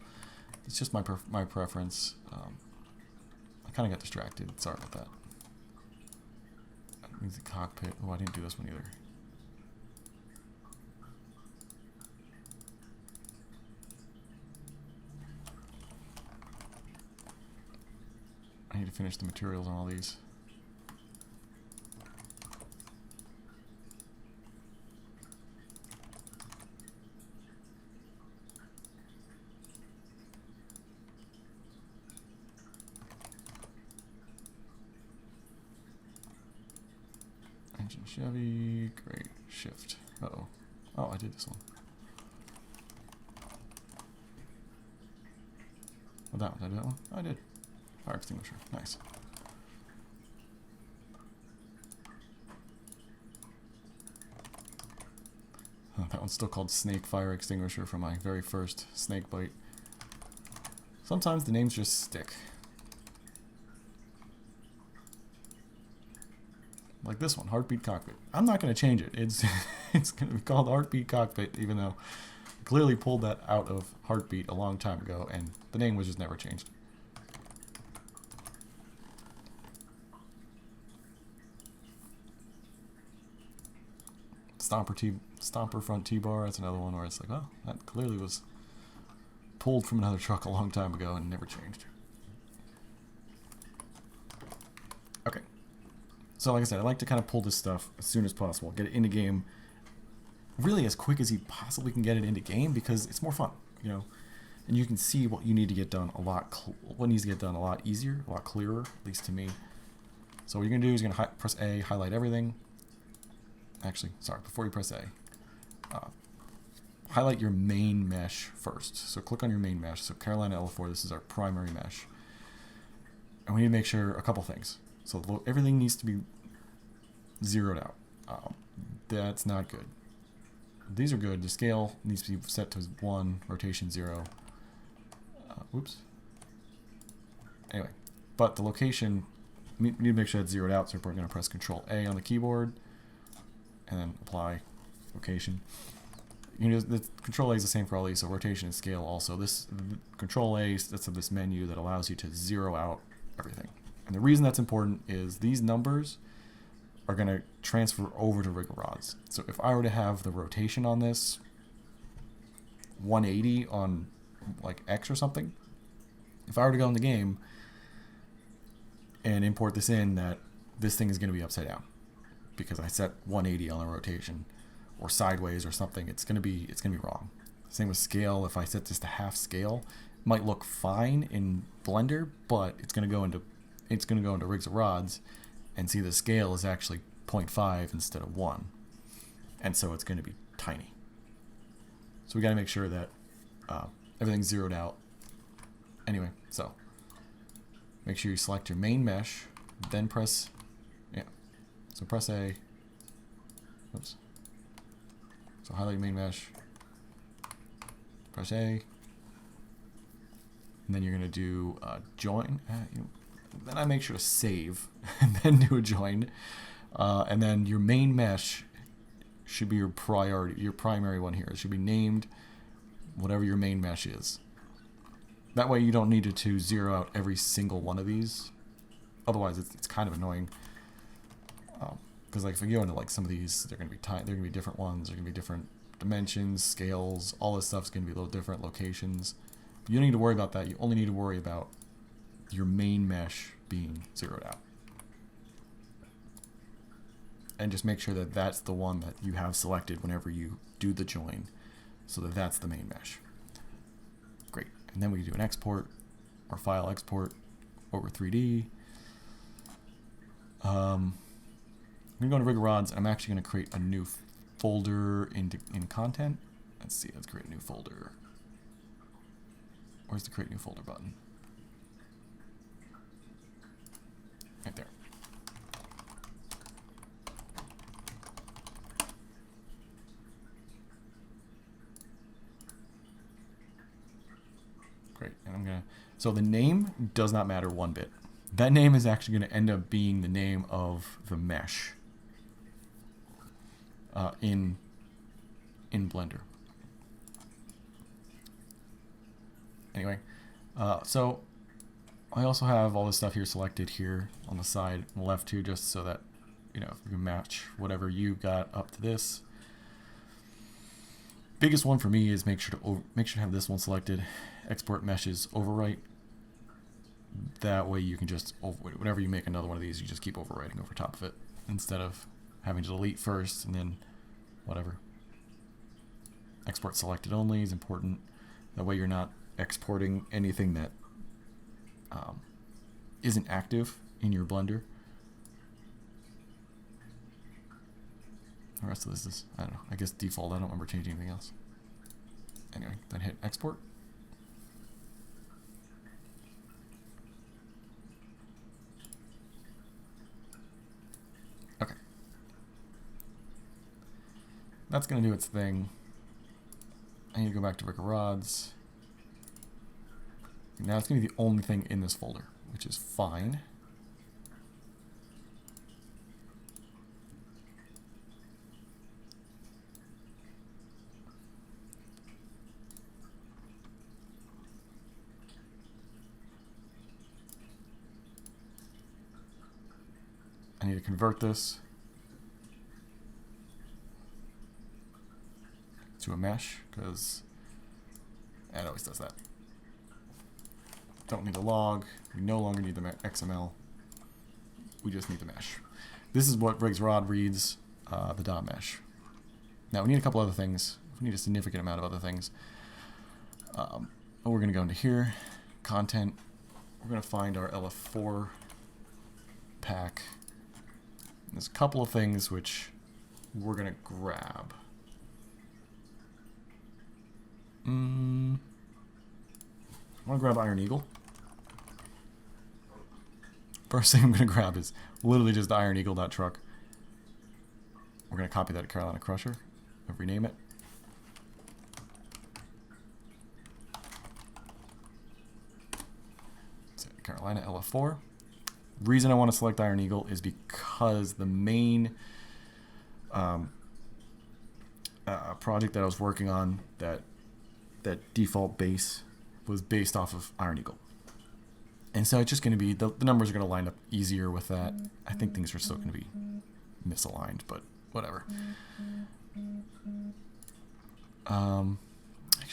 It's just my preference. I kind of got distracted. Sorry about that. Music cockpit. Oh, I didn't do this one either. I need to finish the materials on all these. Engine Chevy, great, shift. Uh-oh. Oh, I did this one. Oh, that one, did I do that one? I did. Fire extinguisher, nice. Oh, that one's still called Snake Fire Extinguisher from my very first snake bite. Sometimes the names just stick. Like this one, Heartbeat Cockpit. I'm not going to change it. It's it's going to be called Heartbeat Cockpit, even though I clearly pulled that out of Heartbeat a long time ago, and the name was just never changed. Stomper front T-bar, that's another one where it's like, well, that clearly was pulled from another truck a long time ago and never changed. Okay. So like I said, I like to kind of pull this stuff as soon as possible, get it into game really as quick as you possibly can get it into game because it's more fun, you know, and you can see what you need to get done what needs to get done a lot easier, a lot clearer, at least to me. So what you're going to do is you're going to press A, highlight everything. Actually, sorry, before you press A, highlight your main mesh first. So click on your main mesh. So Carolina LF4, this is our primary mesh. And we need to make sure a couple things. So everything needs to be zeroed out. That's not good. These are good. The scale needs to be set to 1, rotation 0. Oops. Anyway, but the location, we need to make sure that's zeroed out, so we're going to press Control A on the keyboard, and then apply location. You know, the Control A is the same for all these, so rotation and scale also. This Control A sets up this menu that allows you to zero out everything. And the reason that's important is these numbers are going to transfer over to wriggle rods. So if I were to have the rotation on this 180 on like X or something, if I were to go in the game and import this in, that this thing is going to be upside down because I set 180 on the rotation or sideways or something. It's going to be wrong. Same with scale. If I set this to half scale, it might look fine in Blender, but it's going to go into rigs of rods, and see the scale is actually 0.5 instead of 1, and so it's going to be tiny. So we got to make sure that everything's zeroed out. Anyway, so make sure you select your main mesh, then press press A. Oops. So highlight your main mesh, press A, and then you're going to do join. Then I make sure to save and then do a join. And then your main mesh should be your primary one here. It should be named whatever your main mesh is. That way you don't need to zero out every single one of these. Otherwise it's kind of annoying. Because like if you go into like some of these, they're going to be different ones. They're going to be different dimensions, scales. All this stuff's going to be a little different locations. You don't need to worry about that. You only need to worry about your main mesh being zeroed out. And just make sure that that's the one that you have selected whenever you do the join, so that that's the main mesh. Great. And then we do an export or file export over 3D. I'm going to go to Rigger Rods, and I'm actually going to create a new folder in content. Let's see, let's create a new folder. Where's the create new folder button? Right there. Great, and I'm gonna, so the name does not matter one bit. That name is actually going to end up being the name of the mesh in Blender. Anyway, so I also have all this stuff here selected here on the side on the left too, just so that, you know, you can match whatever you got up to this. Biggest one for me is make sure to have this one selected. Export meshes overwrite. That way you can just, whenever you make another one of these, you just keep overwriting over top of it instead of having to delete first and then whatever. Export selected only is important. That way you're not exporting anything that isn't active in your Blender. The rest of this is, I don't know, I guess default. I don't remember changing anything else. Anyway, then hit export. Okay. That's going to do its thing. I need to go back to Rigger Rods. Now it's going to be the only thing in this folder, which is fine. I need to convert this to a mesh because it always does that. Don't need a log. We no longer need the XML. We just need the mesh. This is what Riggs Rod reads, the dot mesh. Now we need a couple other things. We need a significant amount of other things. We're going to go into here, content. We're going to find our LF4 pack. There's a couple of things which we're going to grab. I want to grab Iron Eagle. First thing I'm going to grab is literally just the Iron Eagle.truck. We're going to copy that to Carolina Crusher and rename it. So Carolina LF4. Reason I want to select Iron Eagle is because the main project that I was working on, that default base, was based off of Iron Eagle. And so it's just going to be, the numbers are going to line up easier with that. I think things are still going to be misaligned, but whatever. Actually,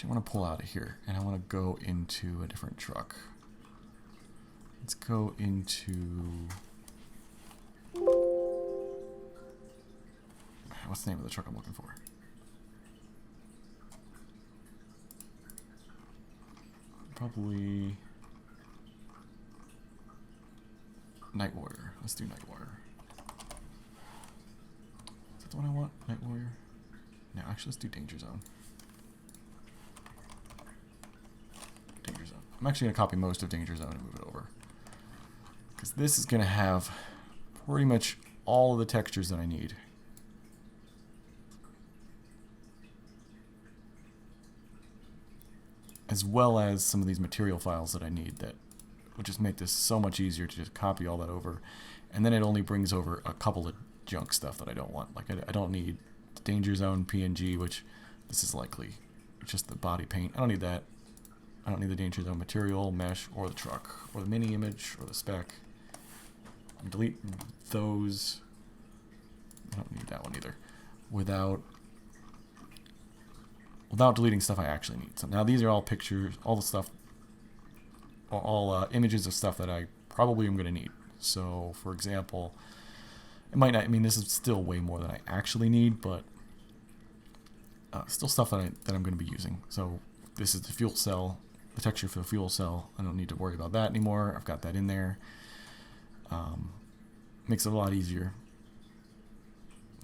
I want to pull out of here, and I want to go into a different truck. Let's go into... What's the name of the truck I'm looking for? Probably... Night Warrior. Let's do Night Warrior. Is that the one I want? Night Warrior? No, actually, let's do Danger Zone. Danger Zone. I'm actually going to copy most of Danger Zone and move it over. Because this is going to have pretty much all of the textures that I need. As well as some of these material files that I need that would just make this so much easier to just copy all that over. And then it only brings over a couple of junk stuff that I don't want. Like I don't need the Danger Zone PNG, which this is likely just the body paint. I don't need that. I don't need the Danger Zone material, mesh, or the truck, or the mini image, or the spec. Delete those. I don't need that one either. Without deleting stuff I actually need. So now these are all pictures, all the stuff, all images of stuff that I probably am going to need. So, for example, it might not, I mean, this is still way more than I actually need, but still stuff that I'm going to be using. So this is the fuel cell, the texture for the fuel cell. I don't need to worry about that anymore. I've got that in there. Makes it a lot easier.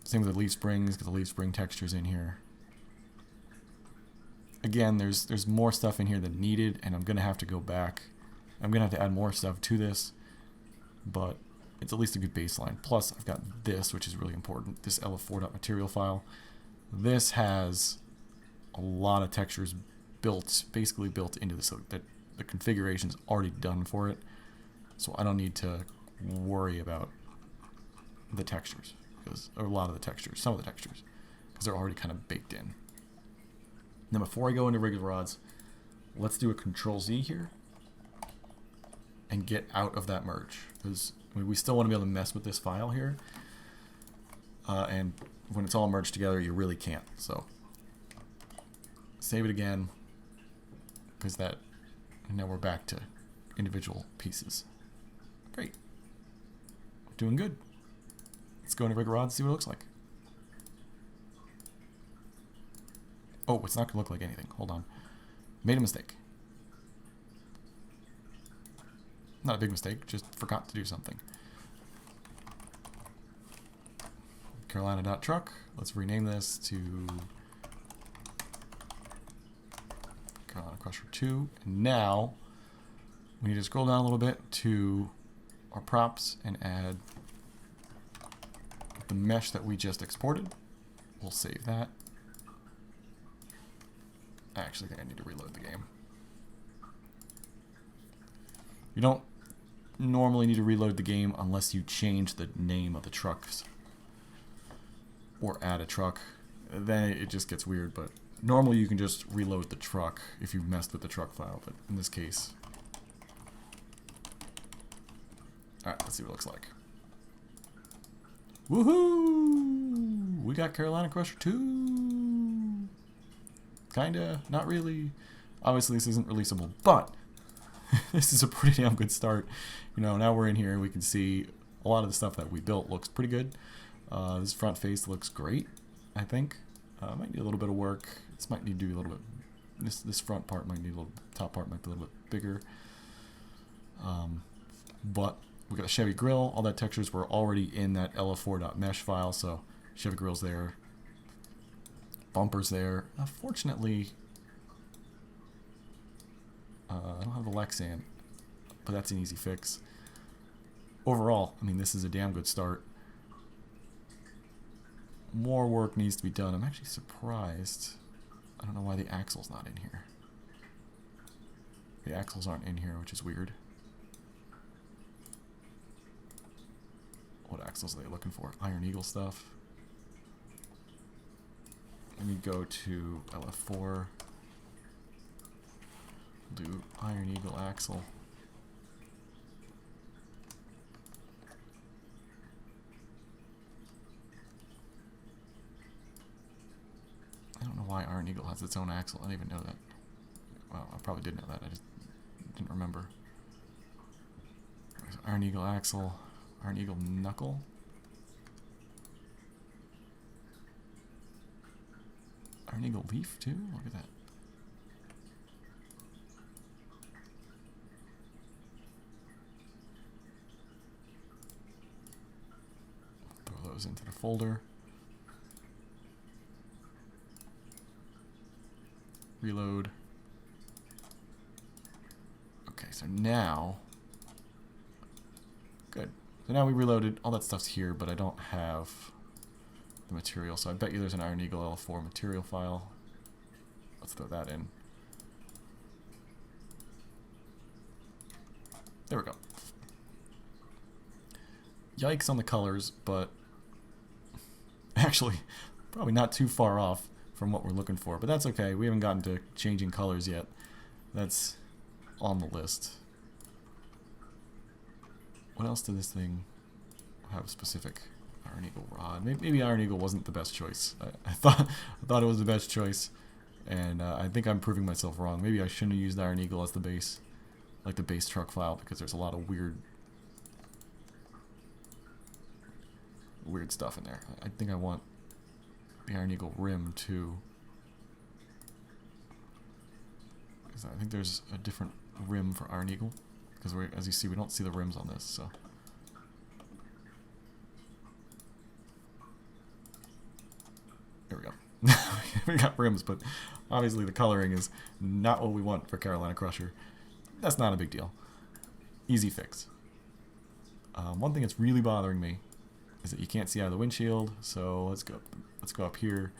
Same with the leaf springs, get the leaf spring textures in here. Again, there's more stuff in here than needed, and I'm gonna have to go back. I'm gonna have to add more stuff to this, but it's at least a good baseline. Plus, I've got this, which is really important, this LF4.material file. This has a lot of textures basically built into this, so that the configuration's already done for it. So I don't need to worry about the textures, or a lot of the textures, some of the textures, because they're already kind of baked in. Now before I go into regular rods, let's do a Control-Z here and get out of that merge, because we still want to be able to mess with this file here, and when it's all merged together you really can't. So save it again, because now we're back to individual pieces. Great, doing good. Let's go into regular rods and see what it looks like. Oh, it's not going to look like anything. Hold on. Made a mistake. Not a big mistake, just forgot to do something. Carolina.truck. Let's rename this to Carolina Crusher II. And now we need to scroll down a little bit to our props and add the mesh that we just exported. We'll save that. I actually think I need to reload the game. You don't normally need to reload the game unless you change the name of the trucks or add a truck. Then it just gets weird, but normally you can just reload the truck if you messed with the truck file, but in this case... Alright, let's see what it looks like. Woohoo! We got Carolina Crusher II! Kinda, not really. Obviously this isn't releasable, but this is a pretty damn good start. You know, now we're in here, we can see a lot of the stuff that we built looks pretty good. This front face looks great, I think. Might need a little bit of work. This might need to be a little bit, this front part might need a little, top part might be a little bit bigger. But we got a Chevy grill. All that textures were already in that LF4.mesh file, so Chevy grill's there. Bumpers there. Fortunately, I don't have the Lexan, but that's an easy fix. Overall, I mean, this is a damn good start. More work needs to be done. I'm actually surprised. I don't know why the axle's not in here. The axles aren't in here, which is weird. What axles are they looking for? Iron Eagle stuff. Let me go to LF4. Do Iron Eagle axle. I don't know why Iron Eagle has its own axle. I didn't even know that. Well, I probably did know that. I just didn't remember. Iron Eagle axle. Iron Eagle knuckle. Iron Eagle leaf too? Look at that. Throw those into the folder. Reload. Okay, so now... Good. So now we reloaded. All that stuff's here, but I don't have the material. So I bet you there's an Iron Eagle LF4 material file. Let's throw that in. There we go. Yikes on the colors, but actually probably not too far off from what we're looking for. But that's okay. We haven't gotten to changing colors yet. That's on the list. What else did this thing have specific? Iron Eagle rod. Maybe Iron Eagle wasn't the best choice. I thought it was the best choice, and I think I'm proving myself wrong. Maybe I shouldn't have used Iron Eagle as the base, like the base truck file, because there's a lot of weird stuff in there. I think I want the Iron Eagle rim too, because I think there's a different rim for Iron Eagle. Because as you see, we don't see the rims on this, so There we go. We got rims, but obviously the coloring is not what we want for Carolina Crusher. That's not a big deal. Easy fix. One thing that's really bothering me is that you can't see out of the windshield. So let's go up here.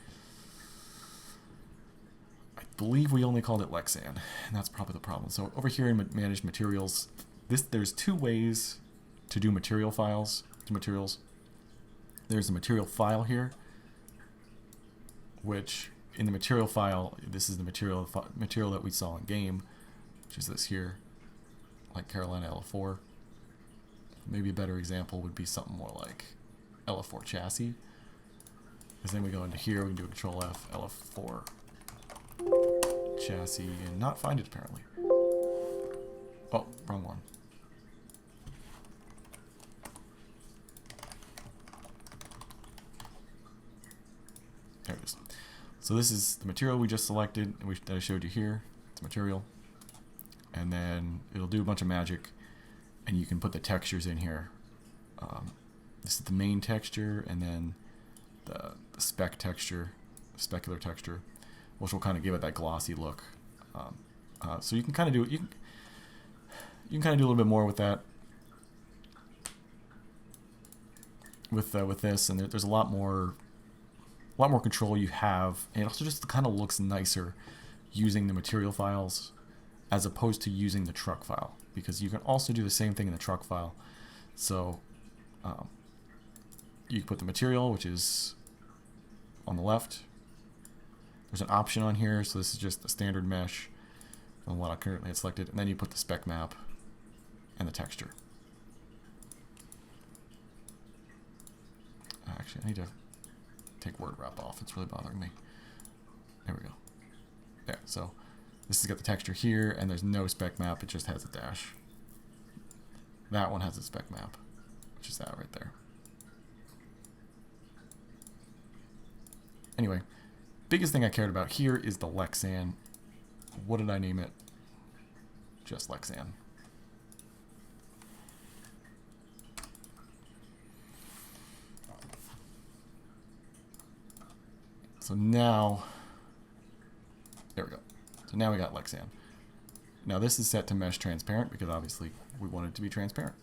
I believe we only called it Lexan, and that's probably the problem. So over here in Manage Materials, there's two ways to do material files to materials. There's a material file here, which in the material file, this is the material that we saw in game, which is this here, like Carolina LF4. Maybe a better example would be something more like LF4 chassis. Because then we go into here, we can do a Control F, LF4 chassis, and not find it apparently. Oh, wrong one. There it is. So this is the material we just selected, that I showed you here. It's material. And then it'll do a bunch of magic, and you can put the textures in here. This is the main texture, and then the spec texture, specular texture, which will kind of give it that glossy look. So you can kind of do you can kind of do a little bit more with that. With this, and there's a lot more control you have, and it also just kind of looks nicer using the material files as opposed to using the truck file, because you can also do the same thing in the truck file. So you can put the material, which is on the left. There's an option on here, so this is just a standard mesh on what I currently had selected, and then you put the spec map and the texture. Actually, I need to take word wrap off. It's really bothering me. There we go. There. So this has got the texture here, and there's no spec map. It just has a dash. That one has a spec map, which is that right there. Anyway, biggest thing I cared about here is the Lexan. What did I name it? Just Lexan. So now, there we go. So now we got Lexan. Now this is set to mesh transparent because obviously we want it to be transparent.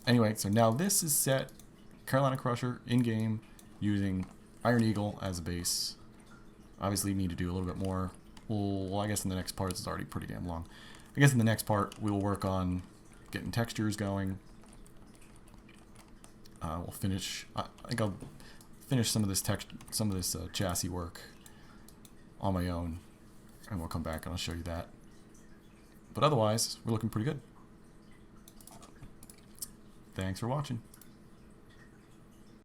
Anyway, so now this is set Carolina Crusher in game using Iron Eagle as a base. Obviously you need to do a little bit more. Well, I guess in the next part, this is already pretty damn long. I guess in the next part we will work on getting textures going. We'll finish. I think I'll finish some of this chassis work on my own, and we'll come back and I'll show you that. But otherwise, we're looking pretty good. Thanks for watching.